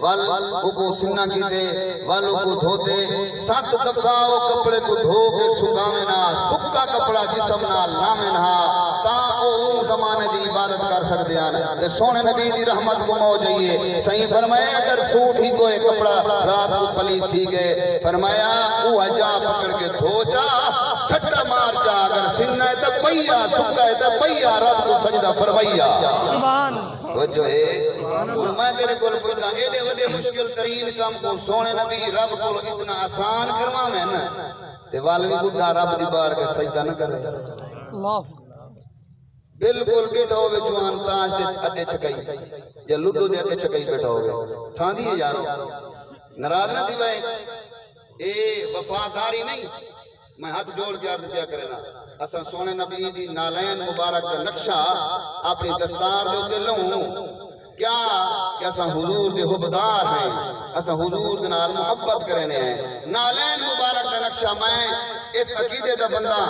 والوں کو سننا کیتے والوں کو دھوتے 7 دفعہ وہ کپڑے کو دھو کے سکاوینا سکا کپڑا جسم نال لاوینا تا او زمانے دی عبادت کر سکتے ہیں تے سونے نبی دی رحمت کو مو جائیے صحیح فرمایا اگر سوٹ ہی کوئی کپڑا رات کو پلیت تھی گئے فرمایا وہ جا پکڑ کے دھو جا چھٹا مار جا اگر سننا ہے تو پیا سکا ہے تو پیا رب کو سجدہ فرمایا سبحان وہ جو ہے میں تیرے کو پوچھتا ایڈے وڈے مشکل ترین کام کو سونے نبی رب کو اتنا آسان کروا میں نا تے والوی بڈھا رب دی بار کے سجدہ نہ کرے اللہ بالکل بیٹھا ہوئے جوان تاج دے اڈے چھکائی یا لڈو دے اڈے چھکائی بیٹھا ہوئے ٹھان دیئے یارو نراض نہ دیوائے اے وفاداری نہیں میں ہاتھ جوڑ کے عرض کیا کرنا اساں سونے نبی دی نالین مبارک کا نقشہ اپنی دستار دے اوتے لوں کیا کہ اساں حضور دے حبدار ہیں اساں حضور دے نال محبت کرنے ہیں نالین مبارک کا نقشہ میں اس عقیدے دا بندہ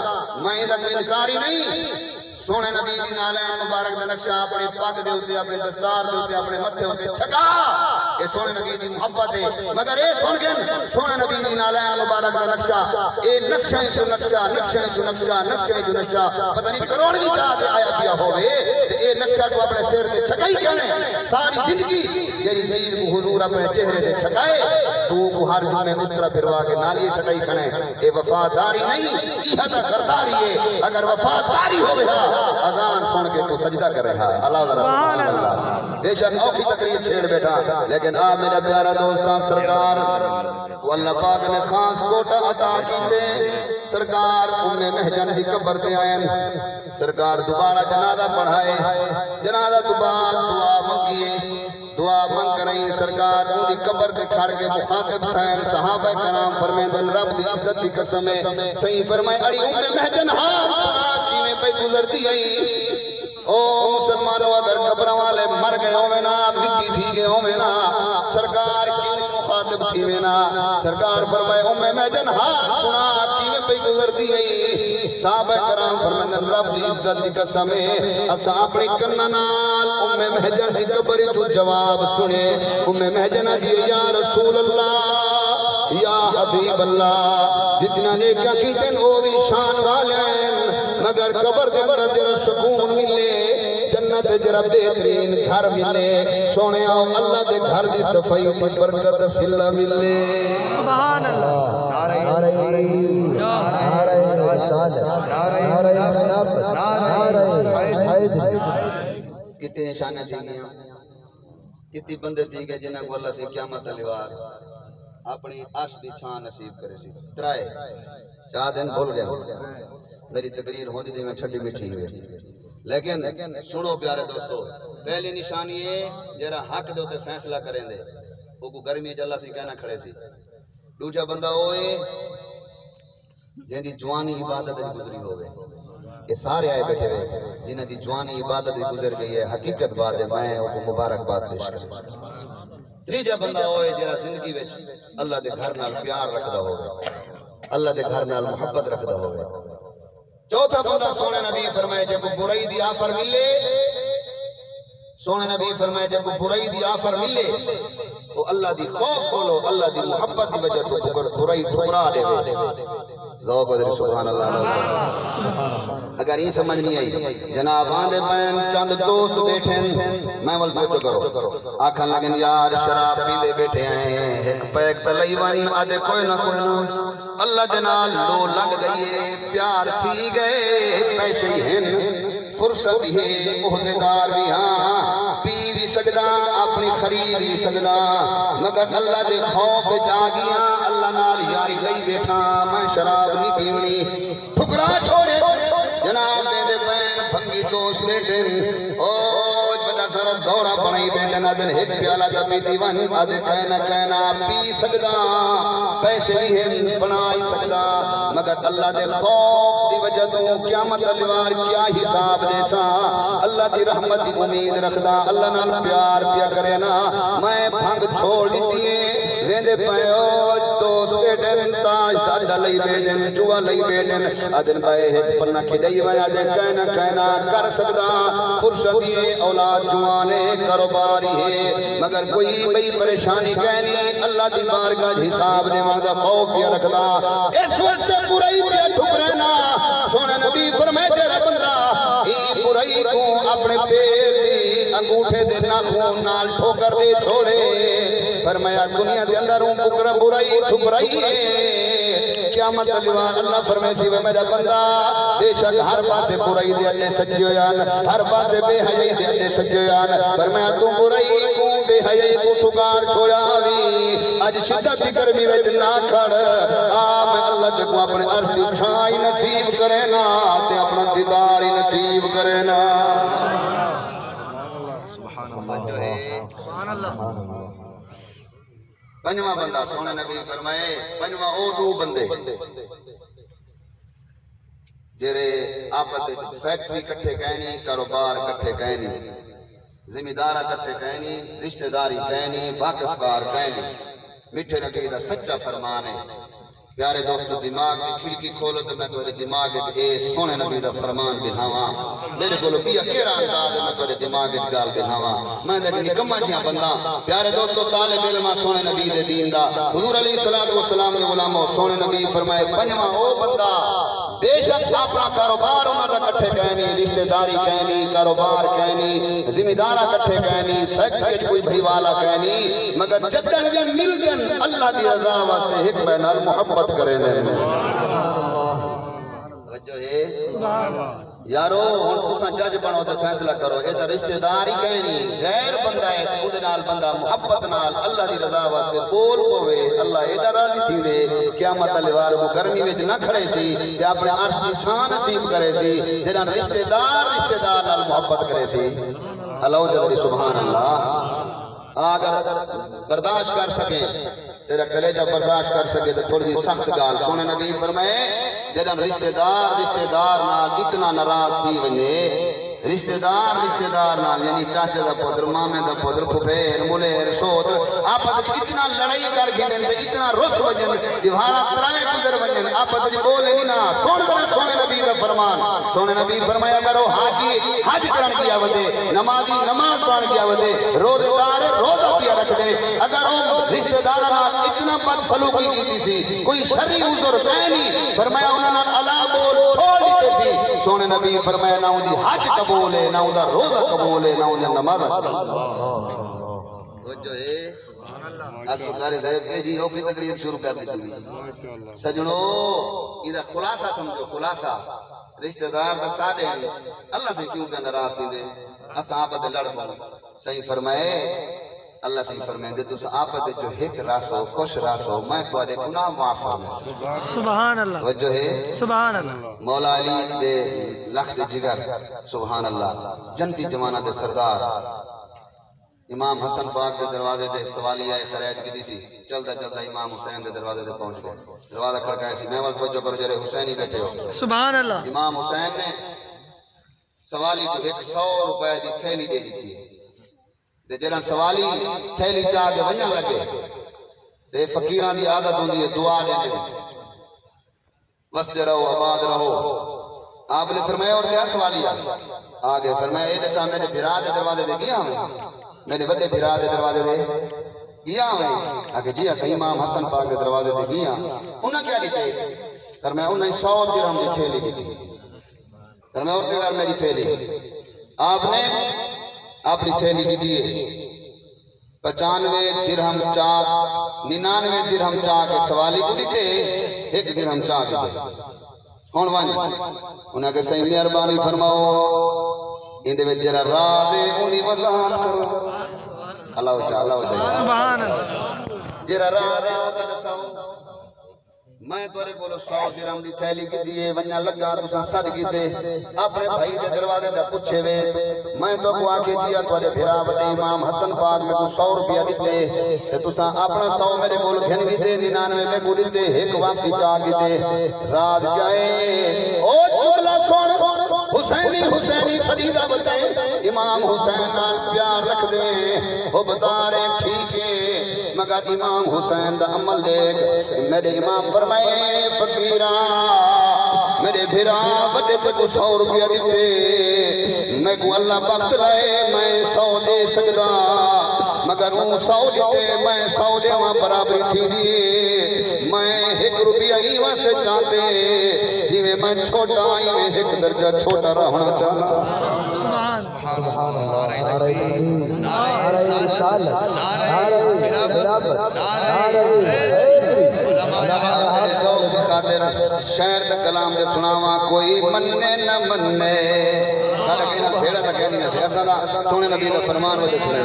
میں دا انکاری نہیں سونے نبی دی نالین مبارک دا نقشہ اپنے پاک دے ہوتے اپنے دستار دے ہوتے اپنے متھے ہوتے چھکا یہ سونے نبی دی محبت ہے مگر اے سن گن سونے نبی دی نالین مبارک دا نقشہ اے نقشہ جو نقشہ نقشہ جو نقشہ نقشہ جو نقشہ پتہ نہیں کروڑ بھی جا دے آیا پیا ہوئے اے نقشہ تو اپنے سر دے چھکائی کرنے ساری زندگی جیری چیز کو حضور اپنے چہرے دے چھکائے تو کو ہر جمعے مسترہ پھروا کے نالیے چھٹائی کھنے اے وفاداری نہیں یہ دا کرداری ہے اگر وفاداری ہو گیا اذان سن کے تو سجدہ کر رہا ہے اللہ سبحان اللہ بے شک اوکھی تقریر چھیڑ بیٹھا لیکن آپ میرا پیارا دوستان سرکار وہ اللہ پاک نے خاص کوٹا عطا کیتے سرکار محجن دی قبر دے آئین سرکار دوبارہ جنازہ پڑھائے جنازہ تو بعد دعا منگیے دعا منگ کریں سرکار ان دی قبر دے کھڑ کے مخاطب تھائیں صحابہ کرام فرمائیں دن رب دی عزت دی قسم ہے صحیح فرمائیں اڑی محجن ہاں سنا کی میں پہ گزرتی آئی او مسلمانوں اگر قبر والے مر گئے ہوں میں نا مٹی تھی گئے ہوں میں نا سرکار کیوں مخاطب تھی میں نا سرکار فرمائے محجن ہاں سنا کی میں پہ گزرتی آئی صحابہ کرام فرمائیں رب دی عزت دی قسم ہے اسا اپنی کننال محجن دی قبر تو جواب سنے محجن دی یا رسول اللہ یا حبیب اللہ جتنا نیکیاں کیتن او بھی شان والے مگر قبر دے اندر جرا سکون ملے جنت جرا بہترین گھر ملے سونے آؤ اللہ دے گھر دی صفائی دی برکت صلہ ملے سبحان اللہ کتنے نشانہ چاہیے کتنی بندے تھی گئے جنہاں کو اللہ سے قیامت علیوار اپنی عرش دی چھان نصیب کرے سی ترائے چاہ دن بھول گیا میری تقریر ہوتی تھی میں چھٹی مٹھی ہوئے لیکن سنو پیارے دوستو پہلی نشانی ہے جرا حق دے ہوتے فیصلہ کریں دے وہ کو گرمی جلہ سے کہنا کھڑے سی دوجہ بندہ ہوئے جن دی جوانی عبادت گزری ہوئے یہ سارے آئے بیٹھے ہوئے جنہ دی جوانی عبادت گزر گئی ہے حقیقت بات ہے میں وہ مبارک بات پیش کروں تیجا بندہ ہوئے جرا زندگی وچ اللہ دے گھر نال پیار رکھدا ہوئے اللہ دے گھر نال محبت رکھدا ہوئے چوتھا بندہ سونے نبی فرمائے جب برائی دی آفر ملے سونے نبی فرمائے جب برائی دی آفر ملے تو اللہ دی خوف بولو اللہ دی محبت دی وجہ تو برائی ٹھکرا دے ذوق ودر سبحان اللہ اگر یہ سمجھ نہیں آئی جناب آندے پین چند دوست بیٹھیں میں ولتے تو کرو آکھن لگن یار شراب پیندے بیٹھے ہیں ایک پیک تلئی وانی آدھے کوئی نہ اللہ جنال لو لگ گئی پیار تھی گئے پیسے ہیں فرصت ہے عہدیدار بھی ہاں پی بھی سکدا اپنی خرید بھی سکدا مگر اللہ دے خوف جا گیا اللہ نال یاری لئی بیٹھا میں شراب نہیں پیونی ٹھکرا چھوڑے جناب میرے بین بھنگی دوست بیٹھے او بڑا سر دورہ بنائی بیٹھے نادن ایک پیالہ دبی دیوان آدھے کہنا پی سکدا پیسے بھی ہیں بنائی سکدا مگر اللہ دے خوف دی وجہ تو قیامت علیوار کیا حساب دیسا اللہ دی رحمت دی امید رکھدا اللہ نال پیار پیا کرے نا میں بھنگ چھوڑ دیتی ہے ویندے پیو دوست بیٹھن تاج داڑا لئی بیٹھن جوا لئی بیٹھن آدن پائے ایک پنہ کھدائی وائے آدن کہنا کر سکدا فرصتی ہے اولاد جوانے کاروباری ہے مگر کوئی بئی پریشانی کہنی اللہ دی بارگاہ حساب نے مردہ خوف پیا رکھدا اس وقت سے برائی پیا ٹھکرنا سونے نبی فرمائے تیرا بندہ ای برائی کو اپنے پیر دی انگوٹھے دے ناخون نال ٹھوکر دے چھوڑے فرمایا دنیا دے اندر ہوں بکر برائی ٹھکرائی ہے قیامت علیوان اللہ فرمائے سی وہ میرا بندہ بے شک ہر پاسے برائی دے اٹھے سجیویان ہر پاسے بے حیائی دے اٹھے سجیویان فرمایا تم برائی کو بے حیائی کو ٹھکار چھوڑا بھی آج شدت دی گرمی ویچ نہ کھڑ میں اللہ تے کو اپنے عرض دی چھائی نصیب کرے نا تے اپنا دیداری نصیب کرے نا سبحان اللہ پنجواں بندہ سونے نبی فرمائے پنجواں او دو بندے جرے آپت فیکٹری کٹھے کہنی کاروبار کٹھے کہنی زمیندارہ کٹھے کہنی رشتہ داری کہنی واقفکار کہنی میٹھے نبی دا سچا فرمان ہے پیارے دوستو دماغ کی کھڑکی کھولو تو میں تمہارے دماغ اے سونے نبی دا فرمان بلھاواں میرے کولو بیا کیرا انداز ہے میں تمہارے دماغ اچ گال بلھاواں میں دیکھ نکما جیاں بندہ پیارے دوستو طالب علم سونے نبی دے دین دا حضور علیہ الصلوۃ والسلام دے غلامو سونے نبی فرمائے پنجواں او بندہ بے شک اپنا کاروبار انہاں دا کٹھے کہنی رشتہ داری کہنی کاروبار کہنی ذمہ دارا کٹھے کہنی فیکٹری کوئی بھائی والا کہنی مگر جدن بھی مل گن اللہ دی رضا واسطے ایک بے نال محبت کرے نے جو ہے یارو ہن تساں جج بنو تے فیصلہ کرو اے تے رشتہ دار ہی کہنی غیر بندہ ہے اودے نال بندہ محبت نال اللہ دی رضا واسطے بول پوے اللہ اے دا راضی تھی دے قیامت والے وار وہ گرمی وچ نہ کھڑے سی تے اپنے عرش دی چھاں نصیب کرے سی جنہاں رشتہ دار نال محبت کرے سی اللہ جل سبحان اللہ اگر برداشت کر سکے تیرا کلیجہ برداشت کر سکے تو تھوڑی سخت گال سونے نبی فرمائے جنہاں رشتہ دار نال اتنا ناراض تھی ونجے رشتہ دار نال یعنی چاچے دا پتر مامے دا پتر پھپھیر ملیر سوت آپس اتنا لڑائی کر گھنن تے اتنا رس وجن دیوارا ترائے گزر وجن آپس بولے نہیں نا سونے نبی دا فرمان سونے نبی فرمایا کرو حاجی حج کرن کیا ودے نمازی نماز پڑھن کیا ودے روزے دار روزہ پیا رکھ دے اگر وہ رشتہ داراں نال اتنا بد سلوکی کیتی سی کوئی شرعی عذر نہیں فرمایا انہاں نال الا بول چھوڑ دیتے سی سونے نبی فرمایا نہ اودی حج قبول ہے نہ اودہ روزہ قبول ہے نہ اودہ نماز توجہ ہے آگے سارے صاحب اے جی اوپی تقریر شروع کر دیتی ہوئی سجنو ادھا خلاصہ سمجھو خلاصہ رشتہ دار دا سارے اللہ سے کیوں کہ ناراض تھی دے اسا آپت لڑ پڑ صحیح فرمائے اللہ صحیح فرمائے دے تو آپت جو ہک راسو خوش راسو میں توڑے گناہ معاف فرمائے سبحان اللہ وجہ ہے سبحان اللہ مولا علی دے لخت جگر سبحان اللہ جنتی جمانہ دے سردار امام حسن پاک دے دروازے دے سوالیہ خرید کی دی سی چلتا امام حسین دے دروازے دے پہنچ گئے دروازہ کھڑکائے سی میں والت توجہ کرو جرے حسین ہی بیٹھے ہو سبحان اللہ امام حسین نے سوالی کو 100 روپے دی تھیلی دے دیتی تے جڑا سوالی تھیلی چاہ کے ونجن لگے تے فقیران دی عادت ہوندی ہے دعا دیندے وستے رہو آباد رہو آپ نے فرمایا اور کیا سوالی آگے فرمایا اے جیسا میرے بھرا دے دروازے دے گیا ہمیں میرے بڑے بھرا دے دروازے دے گیا ہمیں آگے جی ایسا امام حسن پاک دے دروازے دے گیا انہاں کیا دیتے فرمایا انہیں 100 درہم دی تھیلی دی فرمایا اور تیار میری تھیلی آپ نے اپنی تھیلی کی دیئے 95 درہم چاک 99 درہم چاک سوالی کو دیتے 1 درہم چاک دیتے کون وانی انہاں کے صحیح مہربانی فرماؤ اندے میں جرا راہ دے انہی وضاحت کرو اللہ وچا سبحان اللہ جرا راہ دے انہی دساؤ میں تورے کو 100 درہم دی تھیلی کی دیئے ونیا لگا تساں سڑ کی دے اپنے بھائی دے دروازے دا پچھے وے میں تو کو آکے جیا تورے بھرا بڑے امام حسن پاک میں کو 100 روپیہ دیتے تے تساں اپنا 100 میرے کول گھن کی دے 99 میں کو دیتے ایک واپسی چاہ کی دے رات جائے او جملہ سن حسینی سجیدہ بتے امام حسین نال پیار رکھ دے وہ بتا رہے ٹھیک ہے مگر امام حسین دا عمل دیکھ میرے امام فرمائے فقیران میرے بھرا بڑے تے کو 100 روپیہ دیتے میں کو اللہ وقت لائے میں 100 دے سکدا مگر وہ 100 دیتے میں 100 دے وہاں برابری تھی دیئے میں 1 روپیہ ہی واسطے چاہتے جی میں چھوٹا ہی میں 1 درجہ چھوٹا رہنا چاہتا سبحان نعرہ رسالت نعرہ برابر شہر دا کلام دے سناواں کوئی مننے نہ مننے سارا کہنا بھیڑا تا کہنی نہ ایسا دا سونے نبی دا فرمان وہ دے سنے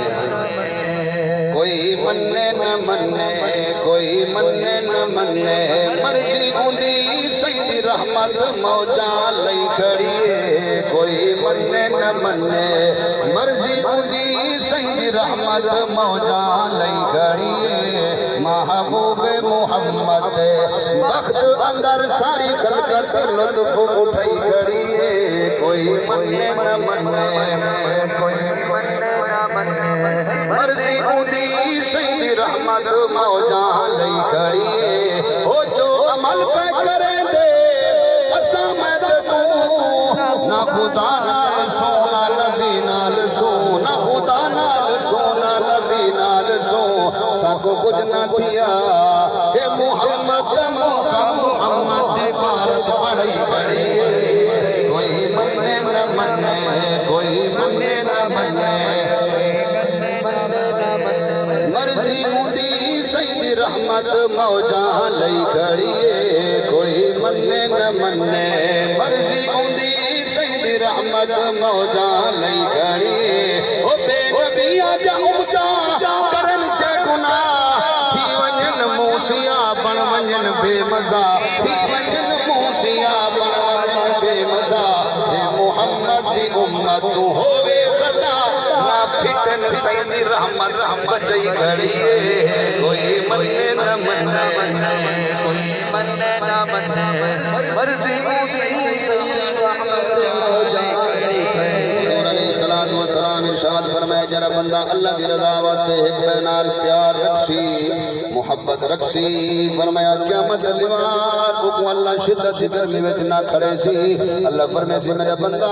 کوئی مننے نہ مننے کوئی مننے نہ مننے مرضی ہوندی سیدی رحمت موجاں لئی کھڑیے کوئی مننے نہ مننے مرضی ہوندی سیدی رحمت موجاں لئی کھڑیے محبوب محمد بخت اندر ساری خلقت لطف اٹھائی کھڑیے کوئی مننے نہ مننے کوئی مننے نہ مننے مرضی ہوندی سیدی رحمت موجاں لئی کھڑیے او جو عمل پہ کریں دے اسا میں تو نہ خدا نال سونا نبی نال سونا خدا نال سونا نبی نال سو ساکو کچھ نہ دیا اے محمد محمد عبارت پڑھ لئی کھڑی ہے کوئی منے نہ منے کوئی منے نہ منے مرضی ہوندی سید رحمت موجاں لئی کھڑی ہے کوئی منے نہ منے مرضی ہوندی سید رحمت موجاں لئی کھڑی ہے او بے نبیاں جا امدا کرن چے گناہ تھی ونجن موسیاں بن ونجن بے مزہ تھی ونجن موسیاں بن ونجن بے مزہ اے محمد دی امت تو ہووے خطا نہ پھٹن سید رحمت بچئی کھڑی ہے کوئی منے نہ منے کوئی منے نہ منے مرضی سید رحمت بچئی کھڑی ہے حضور علیہ الصلوۃ والسلام ارشاد فرمائے جڑا بندہ اللہ دی رضا واسطے ایک بے نال پیار رکھسی محبت رکھسی فرمایا قیامت دیوار کو اللہ شدت دی گرمی وچ نہ کھڑے سی اللہ فرمائے سی میرا بندہ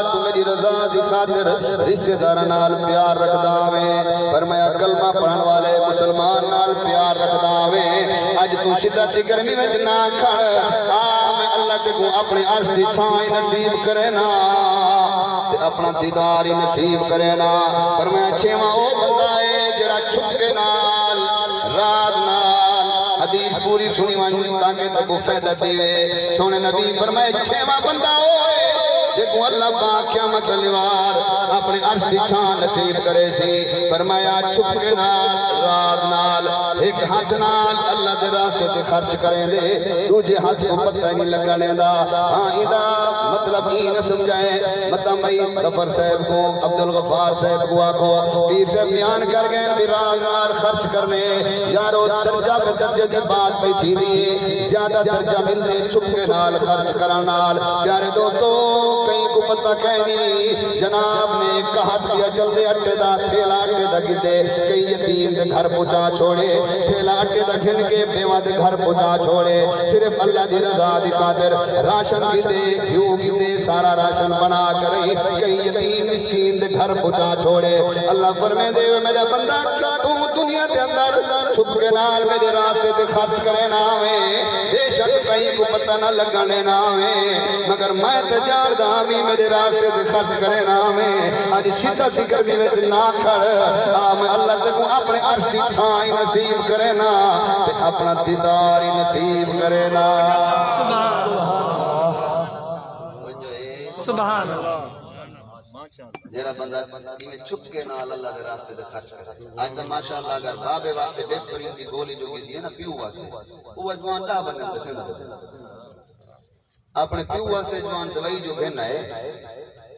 تو میری رضا دی خاطر رشتہ داراں نال پیار رکھدا ویں فرمایا کلمہ پڑھن والے مسلمان نال پیار رکھدا ویں اج تو شدت دی گرمی وچ نہ کھڑ آ میں اللہ تے کو اپنے عرش دی چھائیں نصیب کرے نا اپنا دیدار نصیب کرے نا فرمایا چھواں او بندہ ہے جڑا چھپ کے نال رات نال حدیث پوری سنی ون تاکہ تکو فائدہ دیوے سونے نبی فرمائے چھواں بندہ ہوئے دیکھو اللہ پاک قیامت لیوار اپنے عرش دی چھان نصیب کرے سی فرمایا چھپ کے نال رات نال ایک ہاتھ نال اللہ دے راستے تے خرچ کریں دے دوجے ہاتھ کو پتہ نہیں لگنے دا ہاں ادا مطلب ہی نہ سمجھائے متمئی غفر صاحب کو عبدالغفار صاحب کو آکھو پیر سے بیان کر گئے بھی رات نال خرچ کرنے یارو درجہ پہ درجہ دی بات پہ تھی دی زیادہ درجہ مل دے چھپ کے نال خرچ کرن نال پیارے دوستو کہیں کو پتہ کہنی جناب نے کہت کیا چل دے اٹھے دا تھیلا اٹھے دا گھتے کئی یتیم دے گھر پہنچا چھوڑے تھیلا اٹھے دا گھن کے بیوہ دے گھر پہنچا چھوڑے صرف اللہ دی رضا دی خاطر راشن گھتے گھیو گھتے سارا راشن بنا کریں کئی یتیم مسکین دے گھر پہنچا چھوڑے اللہ فرمے دے میرا بندہ کیا تم دنیا دے اندر چھپ کے نال میرے راستے تے خرچ کرے نہ ہوئے بے شک کہیں کو پتہ نہ لگانے نہ ہوئے مگر میں تے جان دا ہمیں میرے راستے تے خرچ کرے نہ ہوئے آج شدت دی گرمی میں نہ کھڑ میں اللہ تے کو اپنے عرش دی چھائیں نصیب کرے نا تے اپنا دیدار نصیب کرے نا سبحان اللہ جیرا بندہ میں چھپ کے نال اللہ دے راستے دے خرچ کرے آج تو ماشاءاللہ اگر بابے واسطے ڈسپرین کی گولی جو کی دی ہے نا پیو واسطے وہ جوان ڈا بندے پسند اپنے پیو واسطے جوان دوائی جو گھن ہے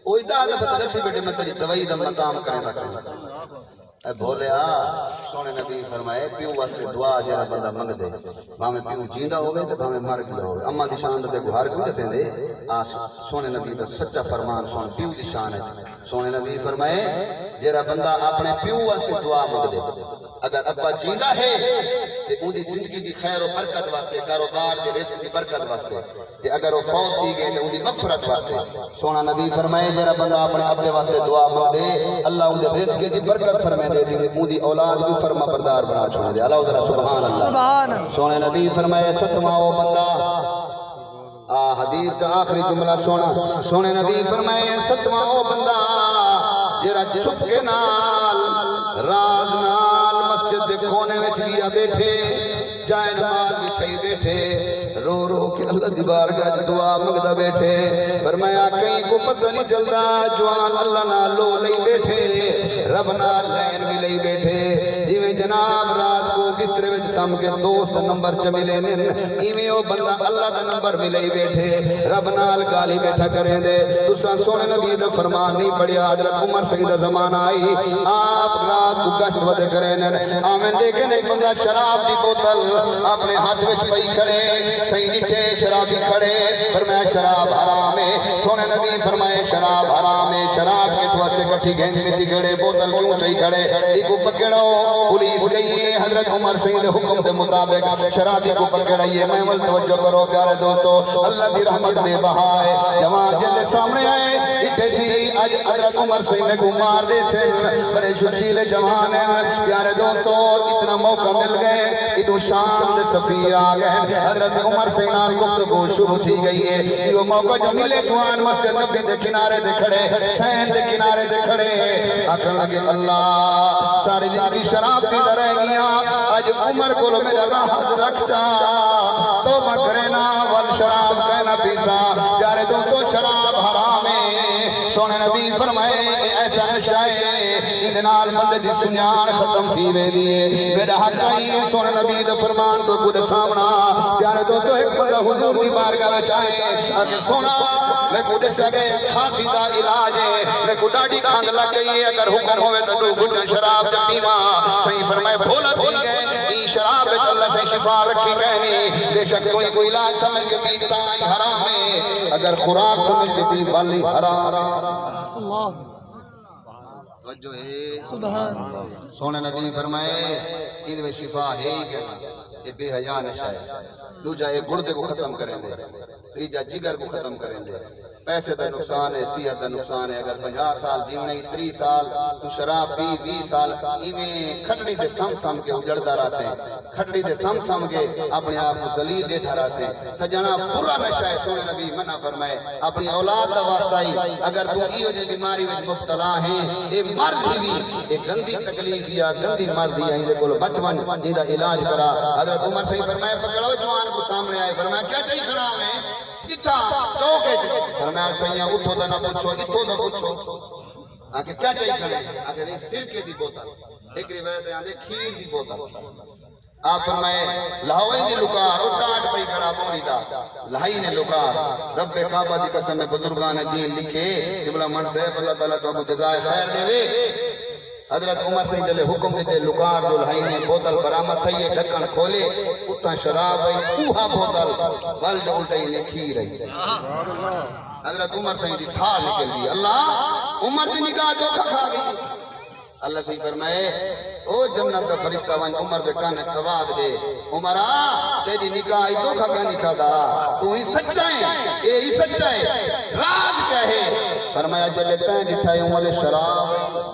اوہ ڈا دفعہ دسی بیٹے میں تری دوائی دا مقام کریں دا کریں اے بھولے سونے نبی فرمائے پیو واسطے دعا جیرا بندہ منگ دے بھامے پیو جیندہ ہوئے تے بھامے مر گیا ہوئے اما دی شان دے گھر کیوں دسیں دے سونے نبی دا سچا فرمان سونے پیو دی شان ہے سونے نبی فرمائے جیرا بندہ اپنے پیو واسطے دعا منگ دے اگر ابا جیندہ ہے تے ان دی زندگی دی خیر و برکت واسطے کاروبار دے رزق دی برکت واسطے تے اگر وہ فوت دی گئے تے ان دی مغفرت واسطے سونا نبی فرمائے جیرا بندہ اپنے ابے واسطے دعا منگ دے اللہ ان دے رزق دی برکت فرمائے دے دی ان دی اولاد کو فرما بردار بنا چھوڑ دے اللہ ذرا سبحان اللہ سونے نبی فرمائے ستواں وہ بندہ حدیث کا آخری جملہ سونے نبی فرمائے ستواں وہ بندہ جیرا چھپ کے نال راز نال مسجد دے کونے وچ گیا بیٹھے جائے نماز بچھائی بیٹھے رو رو کے اللہ دی بارگاہ دعا منگدا بیٹھے فرمایا کہیں کو پتہ نہیں چلدا جوان اللہ نہ لو لئی بیٹھے رب نہ لین بھی لئی بیٹھے جویں جناب رات کو بسترے وچ سم کے دوست نمبر چ ملے نے ایویں او بندہ اللہ دا نمبر ملئی بیٹھے رب نال گالی بیٹھا کریں دے تساں سونے نبی دا فرمان نہیں پڑھیا حضرت عمر سید دا زمانہ آئی آپ رات کو گشت ودے کریں نے آمین دیکھیں ایک بندہ شراب دی بوتل اپنے ہاتھ وچ پئی کھڑے صحیح نٹھے شرابی کھڑے فرمایا شراب حرام ہے سونے نبی فرمائے شراب حرام ہے شراب کے تو سے کٹھی گھن میں تگڑے بوتل کیوں چاہی کھڑے ایک پکڑو پولیس گئی حضرت عمر سید حکم کے مطابق شرابی کو پکڑائیے میں ول توجہ کرو پیارے دوستو اللہ دی رحمت بے بہا ہے جوان جلے سامنے آئے اٹھے سی آج حضرت عمر سید کو مار دے سے بڑے ششیل جوان ہیں پیارے دوستو اتنا موقع مل گئے ادو شام دے سفیر آ گئے حضرت عمر سے نال گفتگو شروع تھی گئی ہے یہ موقع جو ملے جوان مسجد نبی دے کنارے دے کھڑے سین دے کنارے دے کھڑے آخر لگے اللہ ساری زندگی شراب پیدا رہ گیا آج عمر کو میرا راحت رکھ چا توبہ کرنا ول شراب کہنا پیسا پیارے دوستو شراب حرام ہے سونے نبی فرمائے ایسا نشہ ہے ادنال بندے دی سنیان ختم تھی وے دیئے میرا حق آئی سونے نبی دے فرمان کو کود سامنا پیارے دوستو ایک بندہ حضور دی بارگاہ میں چاہے اگر سونا میں کود سے گئے خاصی دا علاج ہے میں کوڈاڑی کھانگ لگ گئی ہے اگر حکم ہوئے تو دو گھٹن شراب جب ماں صحیح فرمائے بھولا دی گئے ای شراب اللہ سے شفا رکھی گئنی بے شک کوئی علاج سمجھ کے پیتا ہی حرام ہے اگر خوراک سمجھ کے پی والی حرام اللہ جو ہے سبحان سونے نبی فرمائے عید میں شفا ہے ہی کہنا یہ بے حیا نشہ ہے دوجہ ایک گردے کو ختم کریں دے تیجہ جگر کو ختم کریں دے پیسے دا نقصان ہے صحت دا نقصان ہے اگر 50 سال جیونے 30 سال تو شراب پی 20 سال ایویں کھٹڑی دے سم سم کے اجڑدا رہا سے کھٹڑی دے سم سم کے اپنے آپ کو ذلیل دیتا رہا سے سجنا برا نشہ ہے سونے نبی منع فرمائے اپنی اولاد دا واسطہ ہی اگر تو ایو جے بیماری میں مبتلا ہیں اے مرض ہی اے گندی تکلیف یا گندی مرض ہی دے کول بچپن جیدا علاج کرا حضرت عمر صحیح فرمائے پکڑو جوان کو سامنے آئے فرمایا کیا چاہیے کھڑا ہمیں کتا چوکے فرمایا سیاں اٹھو دا نہ پوچھو اتھو دا پوچھو آکے کیا چاہیے کھڑے آکے دے سرکے دی بوتل ایک روایت ہے آندے کھیر دی بوتل آپ فرمائے لاہوئی دی لکار اٹھاٹ پئی کھڑا موری دا لاہی نے لکار رب کعبہ دی قسم بزرگان دین لکھے قبلہ منصف اللہ تعالیٰ تو کو جزائے خیر دے وے حضرت عمر سے جلے حکم دیتے لکار دو لاہی نے بوتل برآمد تھئی ڈھکن کھولے اتھا شراب آئی اوہا بوتل بلڈ الٹائی نے کھیر آئی حضرت عمر سے دی تھال نکل دی اللہ عمر دی نگاہ دھوکھا کھا گئی اللہ سے فرمائے او جنت دا فرشتہ وان عمر دے کانے آواز دے عمرہ تیری نگاہ دھوکھا کا نہیں کھادا تو ہی سچا ہے اے ہی سچا ہے راز کیا ہے فرمایا جلے تین ڈٹھائی عمر شراب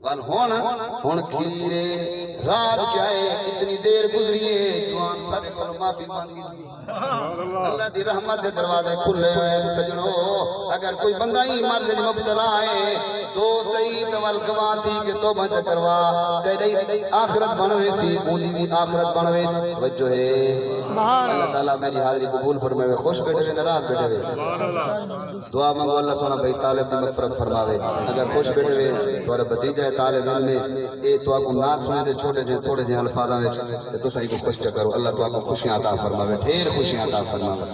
وال ہون کھیرے رات کیا ہے اتنی دیر گزریے جوان سارے کو معافی مانگی دی اللہ دی رحمت دے دروازے کھلے ہوئے سجنو اگر کوئی بندہ ہی مرض مبتلا ہے دوست ہی تول گواتی کہ توبہ کروا تیری آخرت بنوے سی اونی بھی آخرت بنوے سی وجہ ہے سبحان اللہ تعالیٰ میری حاضری قبول فرمائے خوش بیٹھے ہوئے ناراض بیٹھے ہوئے دعا مانگو اللہ سونا بھائی طالب دی مغفرت فرماوے اگر خوش بیٹھے ہوئے تو رب دیجائے طالب علم میں اے تو آپ کو نات سنے دے چھوٹے جے تھوڑے جے الفاظاں میں تو صحیح کو خوش کرو اللہ تو آپ کو خوشیاں عطا فرماوے ڈھیر خوشیاں عطا فرماوے